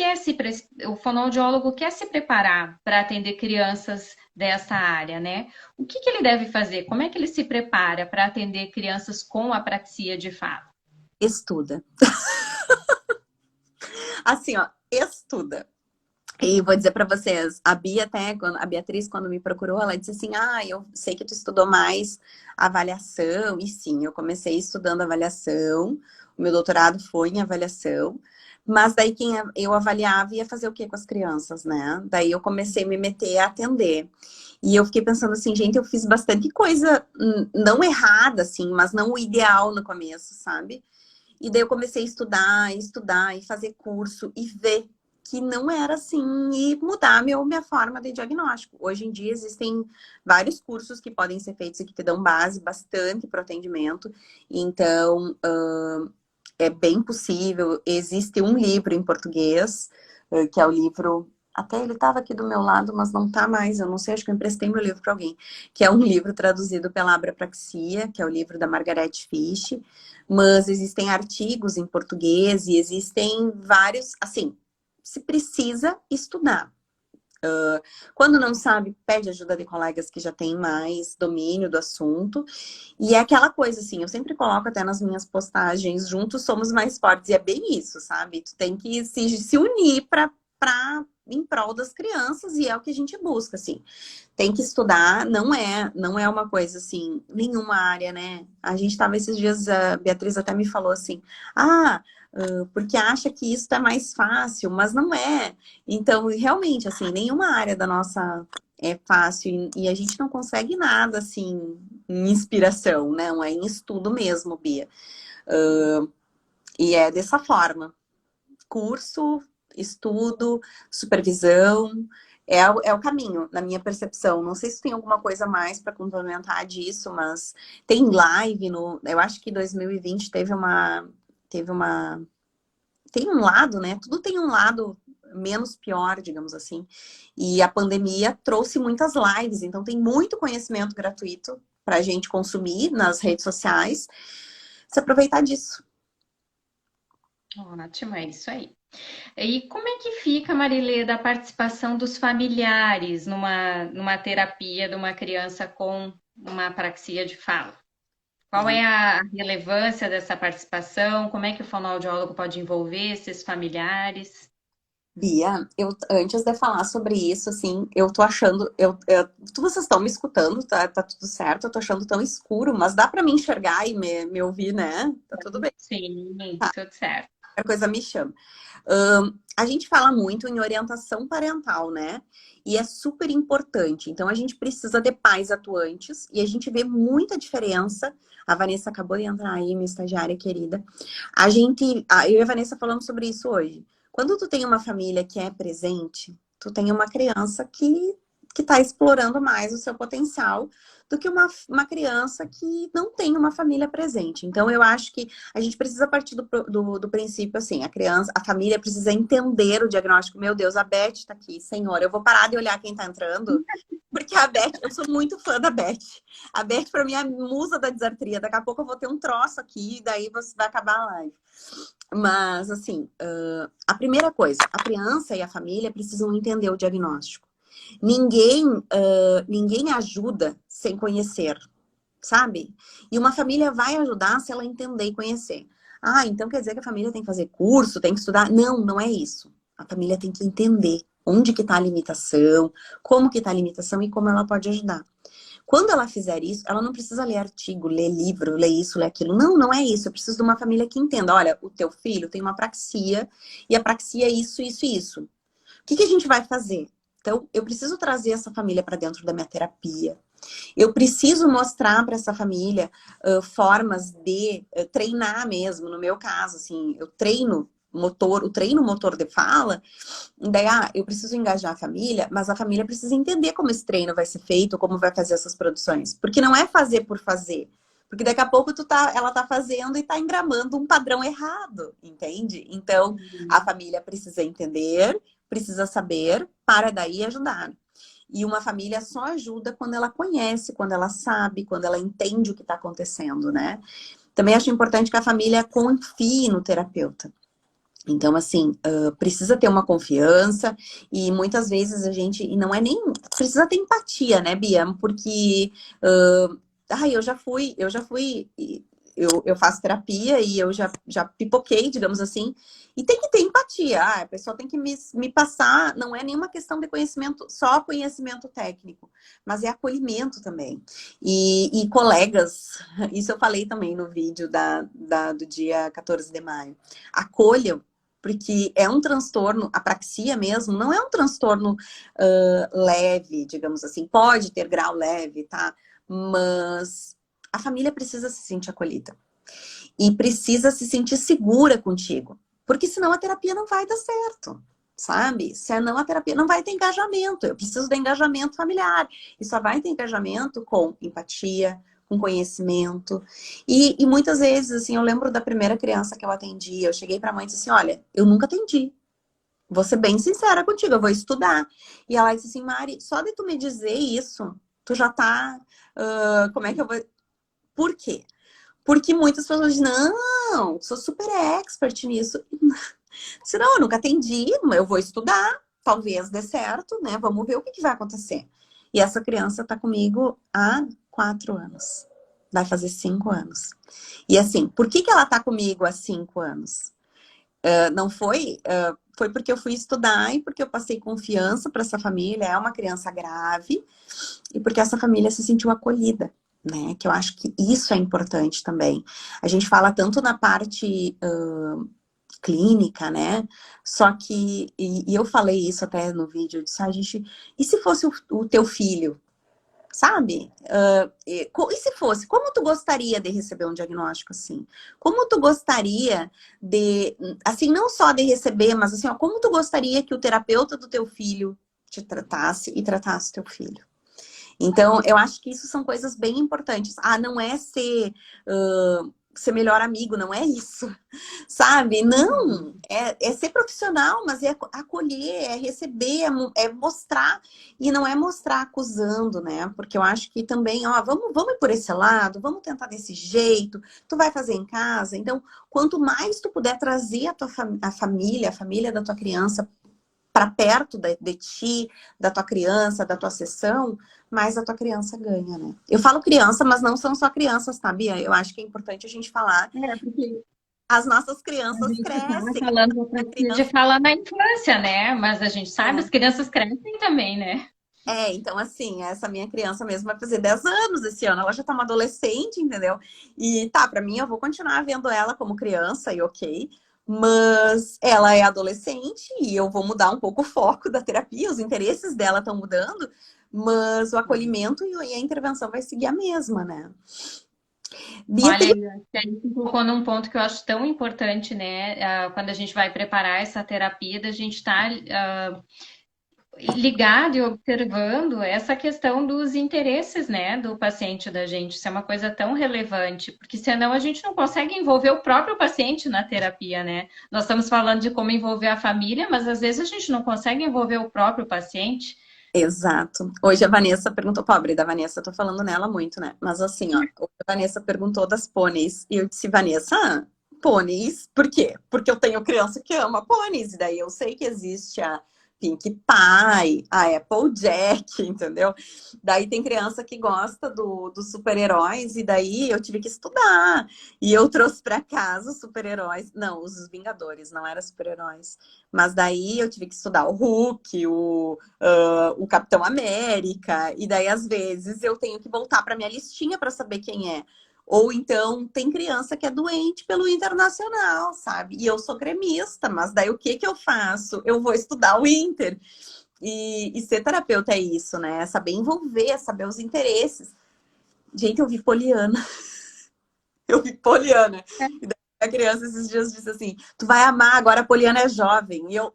o fonoaudiólogo quer se preparar para atender crianças dessa área, né? O que ele deve fazer? Como é que ele se prepara para atender crianças com apraxia de fala? Estuda. Assim, ó, estuda. E vou dizer para vocês, a Beatriz, quando me procurou, ela disse assim, eu sei que tu estudou mais avaliação, e sim, eu comecei estudando avaliação, o meu doutorado foi em avaliação, mas daí quem eu avaliava ia fazer o que com as crianças, né? Daí eu comecei a me meter a atender. E eu fiquei pensando assim, gente, eu fiz bastante coisa, não errada, assim, mas não o ideal no começo, sabe? E daí eu comecei a estudar e fazer curso e ver que não era assim e mudar minha forma de diagnóstico. Hoje em dia existem vários cursos que podem ser feitos e que te dão base bastante para o atendimento. Então, é bem possível. Existe um livro em português, que é o livro... Até ele estava aqui do meu lado, mas não está mais. Eu não sei, acho que eu emprestei meu livro para alguém. Que é um livro traduzido pela Abrapraxia, que é o livro da Margaret Fish. Mas existem artigos em português e existem vários... Assim, se precisa estudar. Quando não sabe, pede ajuda de colegas que já têm mais domínio do assunto. E é aquela coisa, assim, eu sempre coloco até nas minhas postagens, juntos somos mais fortes. E é bem isso, sabe? Tu tem que se unir em prol das crianças, e é o que a gente busca, assim. Tem que estudar, não é uma coisa, assim, nenhuma área, né? A gente estava esses dias, a Beatriz até me falou assim, porque acha que isso é mais fácil, mas não é. Então, realmente, assim, nenhuma área da nossa é fácil, e a gente não consegue nada, assim, em inspiração, né? Não é em estudo mesmo, Bia. E é dessa forma. Curso, estudo, supervisão, é o caminho, na minha percepção. Não sei se tem alguma coisa mais para complementar disso, mas tem live eu acho que 2020 tem um lado, né? Tudo tem um lado menos pior, digamos assim. E a pandemia trouxe muitas lives, então tem muito conhecimento gratuito para a gente consumir nas redes sociais. Se aproveitar disso. Ótimo, é isso aí. E como é que fica, Marilê, da participação dos familiares numa terapia de uma criança com uma apraxia de fala? Qual é a relevância dessa participação? Como é que o fonoaudiólogo pode envolver esses familiares? Bia, antes de falar sobre isso, assim, eu tô achando, vocês estão me escutando, tá tudo certo, eu tô achando tão escuro, mas dá para me enxergar e me ouvir, né? Tá tudo bem. Sim, Tá. tudo certo. A coisa me chama. A gente fala muito em orientação parental, né? E é super importante. Então, a gente precisa de pais atuantes e a gente vê muita diferença. A Vanessa acabou de entrar aí, minha estagiária querida. Eu e a Vanessa falamos sobre isso hoje. Quando tu tem uma família que é presente, tu tem uma criança que está explorando mais o seu potencial do que uma criança que não tem uma família presente. Então, eu acho que a gente precisa partir do princípio, assim, a família precisa entender o diagnóstico. Meu Deus, a Beth está aqui, senhor, eu vou parar de olhar quem está entrando, porque a Beth, eu sou muito fã da Beth. A Beth, para mim, é a musa da disartria. Daqui a pouco eu vou ter um troço aqui, e daí você vai acabar a live. Mas, assim, a primeira coisa, a criança e a família precisam entender o diagnóstico. Ninguém ajuda sem conhecer. sabe? E uma família vai ajudar se ela entender e conhecer. Ah, então quer dizer que a família tem que fazer curso, tem que estudar? Não, não é isso. A família tem que entender onde que está a limitação, como que está a limitação e como ela pode ajudar. Quando ela fizer isso, ela não precisa ler artigo, ler livro, ler isso, ler aquilo. Não, não é isso. Eu preciso de uma família que entenda. Olha, o teu filho tem uma apraxia e a apraxia é isso, isso e isso. O que que a gente vai fazer? Então, eu preciso trazer essa família para dentro da minha terapia. Eu preciso mostrar para essa família formas de treinar mesmo. No meu caso, assim, eu treino motor, o treino motor de fala. Daí, eu preciso engajar a família, mas a família precisa entender como esse treino vai ser feito, como vai fazer essas produções. Porque não é fazer por fazer. Porque daqui a pouco ela tá fazendo e tá engramando um padrão errado, entende? Então, a família precisa entender, precisa saber, para daí ajudar. E uma família só ajuda quando ela conhece, quando ela sabe, quando ela entende o que está acontecendo, né? Também acho importante que a família confie no terapeuta. Então, assim, precisa ter uma confiança e muitas vezes a gente, e não é nem, precisa ter empatia, né, Bia? Porque, eu faço terapia e eu já pipoquei, digamos assim, e tem que ter empatia. A pessoa tem que me passar, não é nenhuma questão de conhecimento, só conhecimento técnico, mas é acolhimento também. E colegas, isso eu falei também no vídeo do dia 14 de maio, acolham, porque é um transtorno, apraxia mesmo, não é um transtorno leve, digamos assim, pode ter grau leve, tá? Mas a família precisa se sentir acolhida. E precisa se sentir segura contigo. Porque senão a terapia não vai dar certo, sabe? Senão a terapia não vai ter engajamento. Eu preciso de engajamento familiar. E só vai ter engajamento com empatia, com conhecimento. E muitas vezes, assim, eu lembro da primeira criança que eu atendi, eu cheguei pra mãe e disse assim, olha, eu nunca atendi. Vou ser bem sincera contigo, eu vou estudar. E ela disse assim, Mari, só de tu me dizer isso, tu já tá... como é que eu vou... Por quê? Porque muitas pessoas dizem, não, sou super expert nisso. Se não, eu nunca atendi, eu vou estudar, talvez dê certo, né? Vamos ver o que vai acontecer. E essa criança tá comigo há 4 anos. Vai fazer 5 anos. E assim, por que ela tá comigo há 5 anos? Não foi... foi porque eu fui estudar e porque eu passei confiança para essa família. É uma criança grave e porque essa família se sentiu acolhida. Né? Que eu acho que isso é importante também. A gente fala tanto na parte clínica, né? Só que, e eu falei isso até no vídeo, eu disse, gente, e se fosse o teu filho? Sabe? E se fosse? Como tu gostaria de receber um diagnóstico assim? Como tu gostaria de, assim, não só de receber, mas assim, como tu gostaria que o terapeuta do teu filho te tratasse e tratasse teu filho? Então, eu acho que isso são coisas bem importantes. Não é ser melhor amigo, não é isso, sabe? Não, é ser profissional, mas é acolher, é receber, é mostrar. E não é mostrar acusando, né? Porque eu acho que também, vamos ir por esse lado, vamos tentar desse jeito, tu vai fazer em casa. Então, quanto mais tu puder trazer a família da tua criança para perto de ti, da tua criança, da tua sessão, mais a tua criança ganha, né? Eu falo criança, mas não são só crianças, tá, Bia? Eu acho que é importante a gente falar. Porque As nossas a crianças gente estava crescem. falando de falar na infância, né? Mas a gente sabe, É. as crianças crescem também, né? Então assim, essa minha criança mesmo vai fazer 10 anos esse ano, ela já tá uma adolescente, entendeu? E tá, pra mim eu vou continuar vendo ela como criança e ok, mas ela é adolescente e eu vou mudar um pouco o foco da terapia, os interesses dela estão mudando, mas o acolhimento e a intervenção vai seguir a mesma, né? Bia, Olha, a gente colocou num ponto que eu acho tão importante, né? Quando a gente vai preparar essa terapia, da gente estar ligado e observando essa questão dos interesses, né, do paciente da gente. Isso é uma coisa tão relevante, porque senão a gente não consegue envolver o próprio paciente na terapia, né? Nós estamos falando de como envolver a família, mas às vezes a gente não consegue envolver o próprio paciente. exato. Hoje a Vanessa perguntou, pobre da Vanessa, eu tô falando nela muito, né? Mas assim, ó, a Vanessa perguntou das pôneis e eu disse, Vanessa, pôneis, por quê? Porque eu tenho criança que ama pôneis, e daí eu sei que existe a Pink Pie, a Applejack, entendeu? Daí tem criança que gosta dos super-heróis, e daí eu tive que estudar. E eu trouxe para casa os super-heróis. Não, os Vingadores, não eram super-heróis. Mas daí eu tive que estudar o Hulk, o Capitão América. E daí, às vezes, eu tenho que voltar para minha listinha para saber quem é. Ou então tem criança que é doente pelo Internacional, sabe? E eu sou gremista, mas daí o que que eu faço? Eu vou estudar o Inter. E ser terapeuta é isso, né? É saber envolver, é saber os interesses. Gente, eu vi Poliana. Eu vi Poliana. E daí a criança esses dias disse assim, tu vai amar, agora a Poliana é jovem. E eu,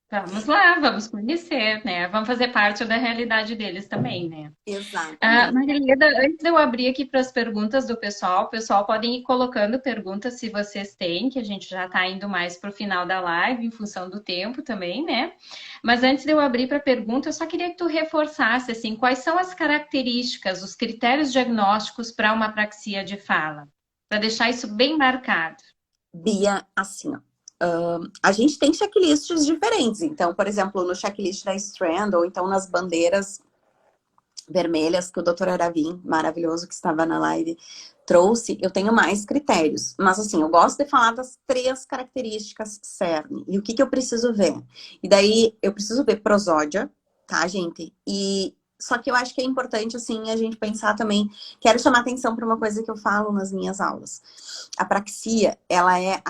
Vamos lá, vamos conhecer, né? Vamos fazer parte da realidade deles também, né? exatamente. Marileda, antes de eu abrir aqui para as perguntas do pessoal, o pessoal podem ir colocando perguntas se vocês têm, que a gente já está indo mais para o final da live, em função do tempo também, né? Mas antes de eu abrir para pergunta, eu só queria que tu reforçasse, assim, quais são as características, os critérios diagnósticos para uma apraxia de fala, para deixar isso bem marcado. Bia, assim, ó. A gente tem checklists diferentes. Então, por exemplo, no checklist da Strand, ou então nas bandeiras vermelhas que o Dr. Aravim, maravilhoso, que estava na live, trouxe, eu tenho mais critérios. Mas assim, eu gosto de falar das 3 características CERN. E o que eu preciso ver? E daí, eu preciso ver prosódia, tá, gente? E só que eu acho que é importante, assim, a gente pensar também. Quero chamar atenção para uma coisa que eu falo nas minhas aulas. A praxia, ela é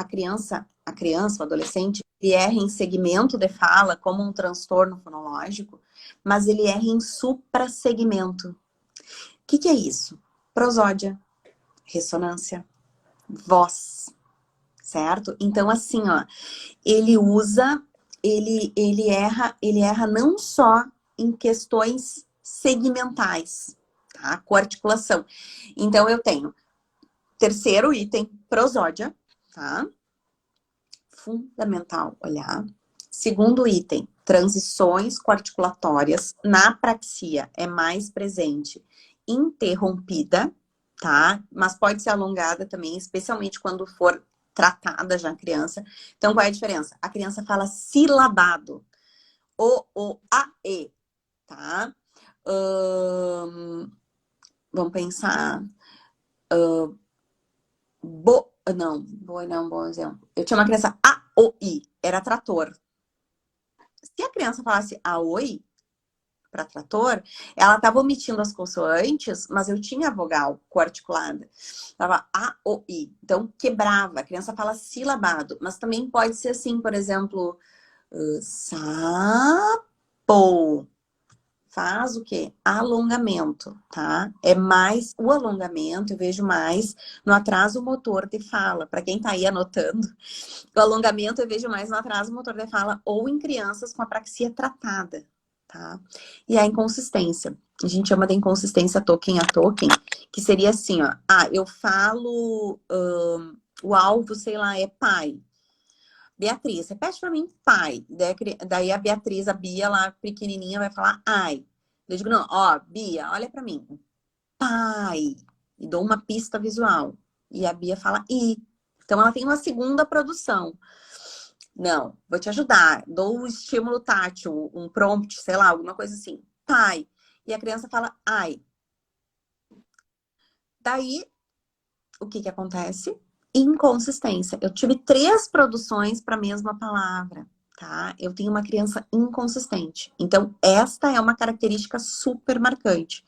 o adolescente, ele erra em segmento de fala, como um transtorno fonológico, mas ele erra em suprassegmento. O que é isso? Prosódia, ressonância, voz, certo? Então, assim, ó, ele usa, ele erra não só em questões segmentais, tá? Com articulação. Então, eu tenho terceiro item, prosódia, tá? Fundamental olhar. Segundo item, transições coarticulatórias na apraxia é mais presente, interrompida, tá? Mas pode ser alongada também, especialmente quando for tratada já a criança. Então, qual é a diferença? A criança fala silabado. O, a, e, tá? Vamos pensar. Não, bom exemplo. Eu tinha uma criança a, o, i, era trator. Se a criança falasse a, oi, para trator, ela estava omitindo as consoantes, mas eu tinha a vogal coarticulada. Tava a, o, i. Então, quebrava. A criança fala silabado. Mas também pode ser assim, por exemplo, sapo. Faz o quê? Alongamento, tá? É mais o alongamento, eu vejo mais no atraso motor de fala. Para quem tá aí anotando, o alongamento eu vejo mais no atraso motor de fala ou em crianças com apraxia tratada, tá? E a inconsistência. A gente chama de inconsistência token a token, que seria assim, ó. Ah, eu falo, o alvo, sei lá, é pai. Beatriz, repete pra mim, pai. Daí a Beatriz, a Bia lá, pequenininha, vai falar ai. Eu digo, não, ó, Bia, olha pra mim. Pai. E dou uma pista visual. E a Bia fala i. Então ela tem uma segunda produção. Não, vou te ajudar. Dou um estímulo tátil, um prompt, sei lá, alguma coisa assim. Pai. E a criança fala ai. Daí, o que acontece? Inconsistência. Eu tive 3 produções para a mesma palavra, tá? Eu tenho uma criança inconsistente. Então, esta é uma característica super marcante.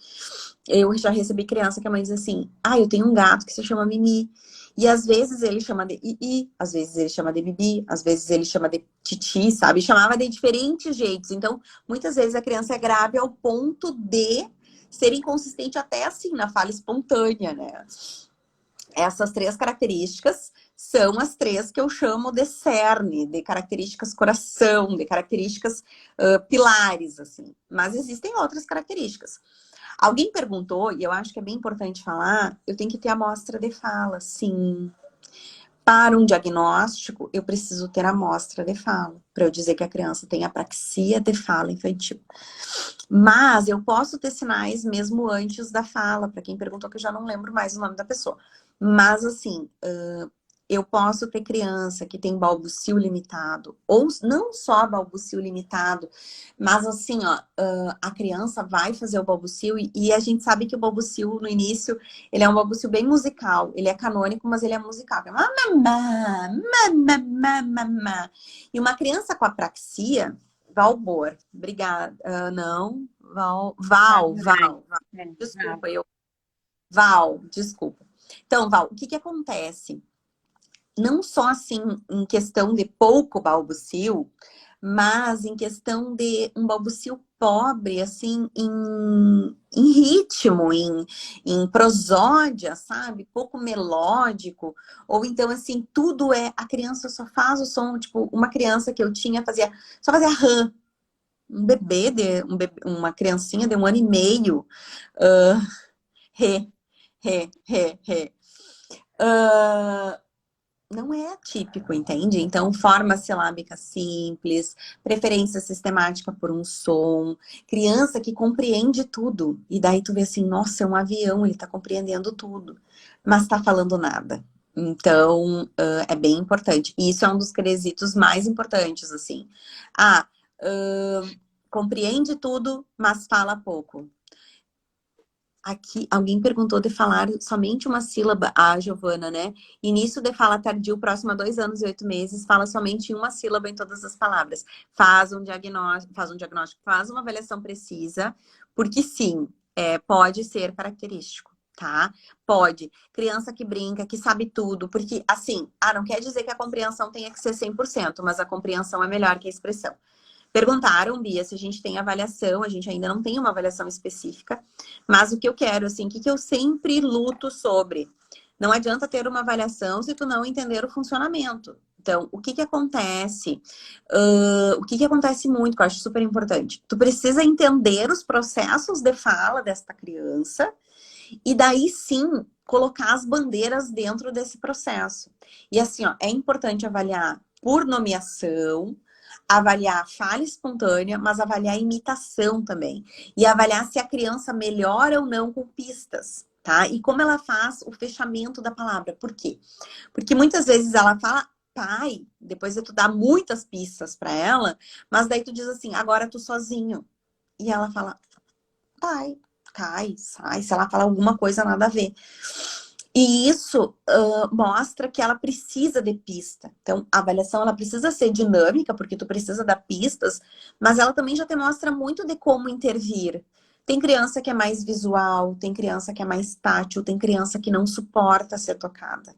Eu já recebi criança que a mãe diz assim, ah, eu tenho um gato que se chama Mimi. E às vezes ele chama de Ii, às vezes ele chama de Bibi, às vezes ele chama de Titi, sabe? Chamava de diferentes jeitos. Então, muitas vezes a criança é grave ao ponto de ser inconsistente até assim, na fala espontânea, né? Essas 3 características são as 3 que eu chamo de cerne, de características coração, de características pilares, assim. Mas existem outras características. Alguém perguntou, e eu acho que é bem importante falar, eu tenho que ter amostra de fala, sim. Para um diagnóstico, eu preciso ter amostra de fala, para eu dizer que a criança tem apraxia de fala infantil. Mas eu posso ter sinais mesmo antes da fala, para quem perguntou que eu já não lembro mais o nome da pessoa. Mas assim, eu posso ter criança que tem balbucio limitado, ou não só balbucio limitado, mas assim, ó, a criança vai fazer o balbucio e a gente sabe que o balbucio no início, ele é um balbucio bem musical, ele é canônico, mas ele é musical. É mamá, mamá, mamá. E uma criança com apraxia, Valbor, obrigada, não, Val, desculpa, desculpa. Então, Val, o que que acontece? Não só assim em questão de pouco balbucio, mas em questão de um balbucio pobre, assim, em ritmo, em prosódia, sabe? Pouco melódico. Ou então, assim, tudo é... A criança só faz o som, tipo, uma criança que eu tinha só fazia rã. Uma criancinha de 1 ano e meio. Uh, Ré, ré. Não é atípico, entende? Então, forma silábica simples, preferência sistemática por um som, criança que compreende tudo. E daí tu vê assim, nossa, é um avião, ele tá compreendendo tudo, mas tá falando nada. Então, é bem importante. E isso é um dos quesitos mais importantes, assim. Compreende tudo, mas fala pouco. Aqui, alguém perguntou de falar somente uma sílaba, a Giovana, né? Início de fala tardio, próximo a 2 anos e 8 meses, fala somente uma sílaba em todas as palavras. Faz um diagnóstico, faz uma avaliação precisa, porque sim, pode ser característico, tá? Pode. Criança que brinca, que sabe tudo, porque assim, não quer dizer que a compreensão tenha que ser 100%, mas a compreensão é melhor que a expressão. Perguntaram, Bia, se a gente tem avaliação, a gente ainda não tem uma avaliação específica, mas o que eu quero, assim, o que eu sempre luto sobre? Não adianta ter uma avaliação se tu não entender o funcionamento. Então, o que acontece? O que acontece muito, que eu acho super importante? Tu precisa entender os processos de fala desta criança e daí sim colocar as bandeiras dentro desse processo. E assim, ó, é importante avaliar por nomeação, avaliar a fala espontânea, mas avaliar a imitação também. E avaliar se a criança melhora ou não com pistas, tá? E como ela faz o fechamento da palavra. Por quê? Porque muitas vezes ela fala pai, depois tu dá muitas pistas para ela, mas daí tu diz assim, agora tu sozinho. E ela fala pai, cai, sai, se ela fala alguma coisa nada a ver. E isso mostra que ela precisa de pista. Então, a avaliação ela precisa ser dinâmica, porque tu precisa dar pistas, mas ela também já te mostra muito de como intervir. Tem criança que é mais visual, tem criança que é mais tátil, tem criança que não suporta ser tocada.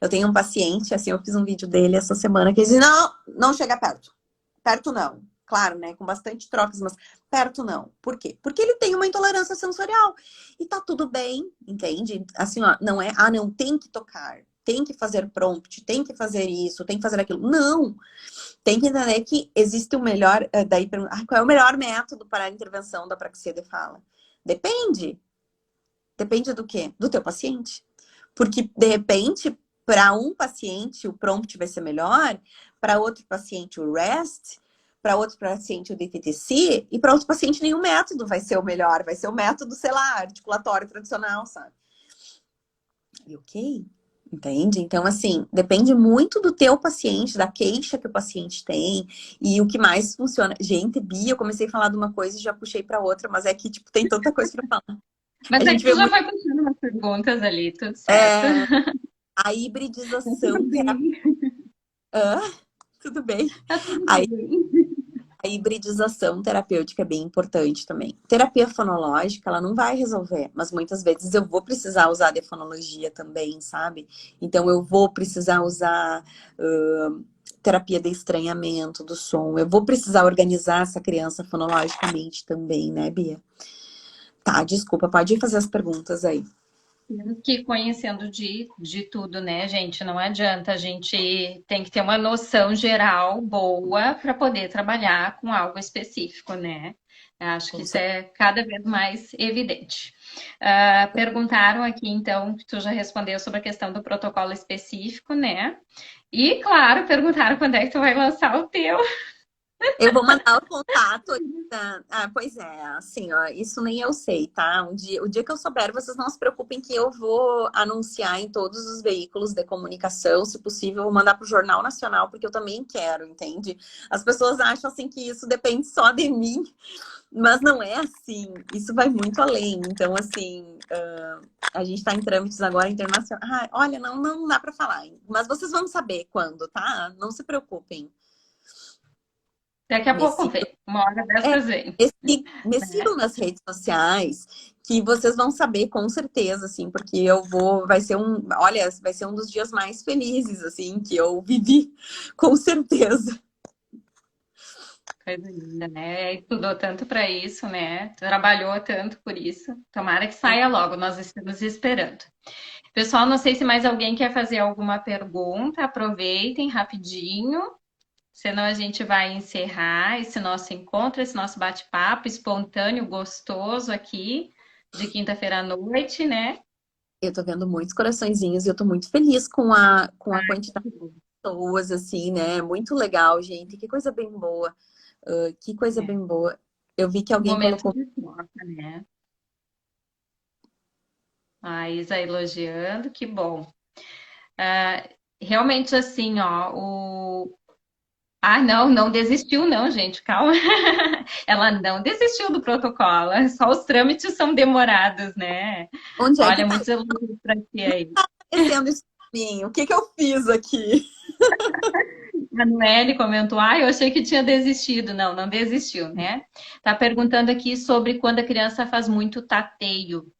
Eu tenho um paciente, assim, eu fiz um vídeo dele essa semana, que ele diz, não chega perto. Perto não. Claro, né? Com bastante trocas, mas perto não. Por quê? Porque ele tem uma intolerância sensorial. E tá tudo bem, entende? Assim, ó, não é, não, tem que tocar, tem que fazer prompt, tem que fazer isso, tem que fazer aquilo. Não! Tem que entender que existe o melhor, daí, qual é o melhor método para a intervenção da apraxia de fala? Depende. Depende do quê? Do teu paciente. Porque, de repente, para um paciente o prompt vai ser melhor, para outro paciente o REST, para outro paciente o DTTC, e para outro paciente nenhum método vai ser o melhor, vai ser o método, sei lá, articulatório tradicional, sabe? E ok, entende? Então, assim, depende muito do teu paciente, da queixa que o paciente tem e o que mais funciona. Gente, Bia, eu comecei a falar de uma coisa e já puxei para outra, mas é que, tipo, tem tanta coisa para falar. Mas aí tu já foi puxando umas perguntas ali, tudo certo. A hibridização tudo bem. Tá tudo bem. A hibridização terapêutica é bem importante também. Terapia fonológica, ela não vai resolver, mas muitas vezes eu vou precisar usar de fonologia também, sabe? Então eu vou precisar usar terapia de estranhamento do som. Eu vou precisar organizar essa criança fonologicamente também, né, Bia? Tá, desculpa, pode fazer as perguntas aí. Temos que ir conhecendo de tudo, né, gente? Não adianta, a gente tem que ter uma noção geral boa para poder trabalhar com algo específico, né? Acho que isso é cada vez mais evidente. Perguntaram aqui, então, que tu já respondeu sobre a questão do protocolo específico, né? E, claro, perguntaram quando é que tu vai lançar o teu. Eu vou mandar o contato ainda. Ah, pois é, assim, ó, isso nem eu sei, tá? O dia que eu souber, vocês não se preocupem que eu vou anunciar em todos os veículos de comunicação, se possível, eu vou mandar para o Jornal Nacional, porque eu também quero, entende? As pessoas acham assim que isso depende só de mim, mas não é assim. Isso vai muito além. Então, assim, a gente está em trâmites agora internacionais. Ah, olha, não dá para falar, mas vocês vão saber quando, tá? Não se preocupem. Daqui a Me pouco sigam, vem. Uma hora é, dessas vem. me Né? sigam nas redes sociais, que vocês vão saber com certeza, assim, porque eu vou, vai ser olha, vai ser um dos dias mais felizes, assim, que eu vivi, com certeza. Coisa linda, né? Estudou tanto para isso, né? Trabalhou tanto por isso. Tomara que saia logo, nós estamos esperando. Pessoal, não sei se mais alguém quer fazer alguma pergunta. Aproveitem rapidinho, senão a gente vai encerrar esse nosso encontro, esse nosso bate-papo espontâneo, gostoso aqui, de quinta-feira à noite, né? Eu tô vendo muitos coraçõezinhos e eu tô muito feliz com a quantidade de pessoas, assim, né? Muito legal, gente. Que coisa bem boa. Que coisa É. bem boa. Eu vi que Um alguém momento colocou. de troca, né? A Isa elogiando, que bom. Ah, realmente assim, ó, Ah, não desistiu, não, gente, calma. Ela não desistiu do protocolo, só os trâmites são demorados, né? Onde é que Olha, tá muitos elogios para ti aí. acontecendo isso pra mim? O que que eu fiz aqui? A Noelle comentou, eu achei que tinha desistido. Não desistiu, né? Tá perguntando aqui sobre quando a criança faz muito tateio.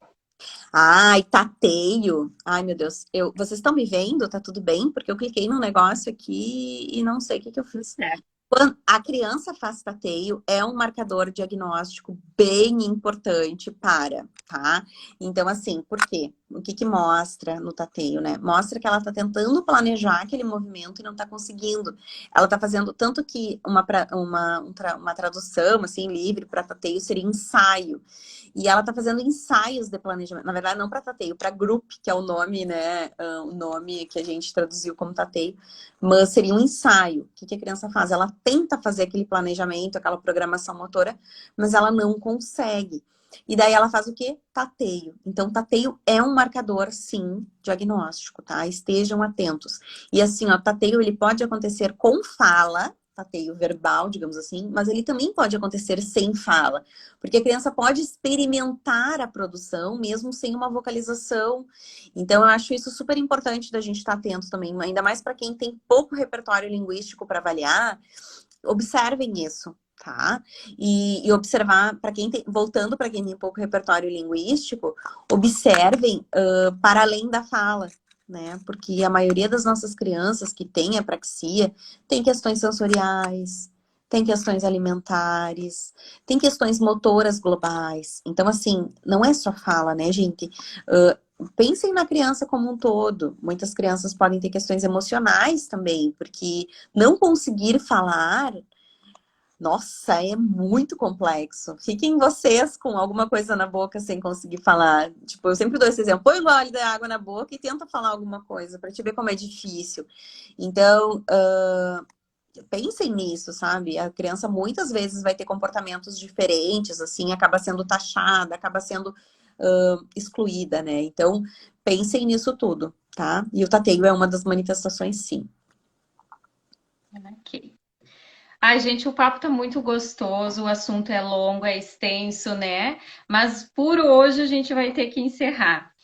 Ai, tateio. Ai, meu Deus. Vocês estão me vendo? Tá tudo bem? Porque eu cliquei num negócio aqui e não sei o que que eu fiz. Certo. Quando a criança faz tateio, é um marcador diagnóstico bem importante tá? Então, assim, por quê? O que que mostra no tateio, né? Mostra que ela tá tentando planejar aquele movimento e não tá conseguindo. Ela tá fazendo tanto que uma tradução, assim, livre para tateio seria ensaio. E ela tá fazendo ensaios de planejamento. Na verdade, não para tateio, para group, que é o nome, né? O nome que a gente traduziu como tateio. Mas seria um ensaio. O que que a criança faz? Ela tenta fazer aquele planejamento, aquela programação motora, mas ela não consegue. E daí ela faz o quê? Tateio. Então, tateio é um marcador, sim, diagnóstico, tá? Estejam atentos. E assim, ó, tateio ele pode acontecer com fala, tateio verbal, digamos assim, mas ele também pode acontecer sem fala. Porque a criança pode experimentar a produção mesmo sem uma vocalização. Então, eu acho isso super importante da gente estar atento também, ainda mais para quem tem pouco repertório linguístico para avaliar, observem isso, tá? E observar, para quem tem, voltando para quem tem pouco repertório linguístico, observem para além da fala. Né? Porque a maioria das nossas crianças que tem apraxia tem questões sensoriais, tem questões alimentares, tem questões motoras globais. Então, assim, não é só fala, né, gente? Pensem na criança como um todo. Muitas crianças podem ter questões emocionais também, porque não conseguir falar, nossa, é muito complexo. Fiquem vocês com alguma coisa na boca sem conseguir falar. Tipo, eu sempre dou esse exemplo. Põe um gole da água na boca e tenta falar alguma coisa, para te ver como é difícil. Então, pensem nisso, sabe? A criança muitas vezes vai ter comportamentos diferentes, assim, acaba sendo taxada, acaba sendo excluída, né? Então, pensem nisso tudo, tá? E o tateio é uma das manifestações, sim. Ok. Ai, gente, o papo tá muito gostoso, o assunto é longo, é extenso, né? Mas por hoje a gente vai ter que encerrar.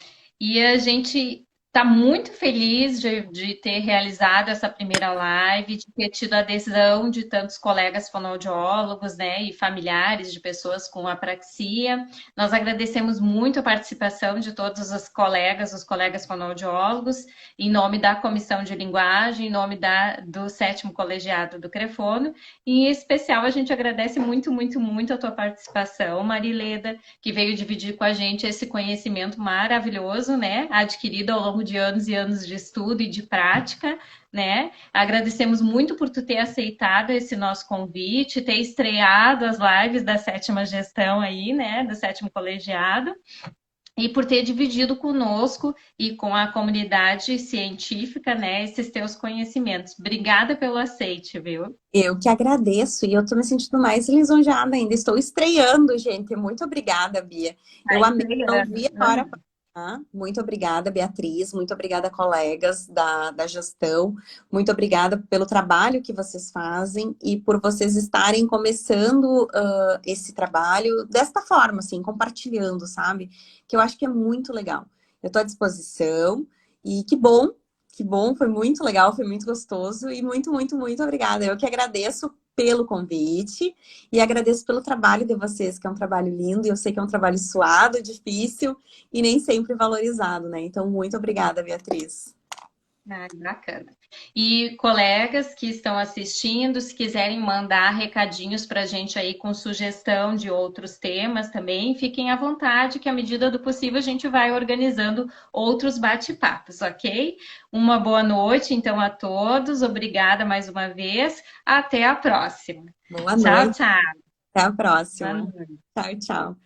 E a gente está muito feliz de ter realizado essa primeira live, de ter tido a adesão de tantos colegas fonoaudiólogos, né, e familiares de pessoas com apraxia. Nós agradecemos muito a participação de todos os colegas fonoaudiólogos, em nome da Comissão de Linguagem, em nome do sétimo colegiado do Crefono. E, em especial, a gente agradece muito a tua participação, Marileda, que veio dividir com a gente esse conhecimento maravilhoso, né? Adquirido ao longo de anos e anos de estudo e de prática, né? Agradecemos muito por tu ter aceitado esse nosso convite, ter estreado as lives da sétima gestão aí, né? Do sétimo colegiado. e por ter dividido conosco e com a comunidade científica, né, esses teus conhecimentos. Obrigada pelo aceite, viu? Eu que agradeço e eu tô me sentindo mais lisonjeada ainda. Estou estreando, gente. Muito obrigada, Bia. Tá Eu amei, não estreando. vi a hora passar. Muito obrigada, Beatriz. Muito obrigada, colegas da gestão. Muito obrigada pelo trabalho que vocês fazem e por vocês estarem começando esse trabalho desta forma, assim, compartilhando, sabe? Que eu acho que é muito legal. Eu estou à disposição e que bom, foi muito legal, foi muito gostoso e muito, muito, muito obrigada. Eu que agradeço pelo convite e agradeço pelo trabalho de vocês, que é um trabalho lindo e eu sei que é um trabalho suado, difícil e nem sempre valorizado, né? Então, muito obrigada, Beatriz. Ah, bacana. E colegas que estão assistindo, se quiserem mandar recadinhos para a gente aí com sugestão de outros temas também, fiquem à vontade, que à medida do possível a gente vai organizando outros bate-papos, ok? Uma boa noite, então, a todos. Obrigada mais uma vez. Até a próxima. Boa Tchau, noite, tchau. até a Boa próxima. noite. Tchau, tchau.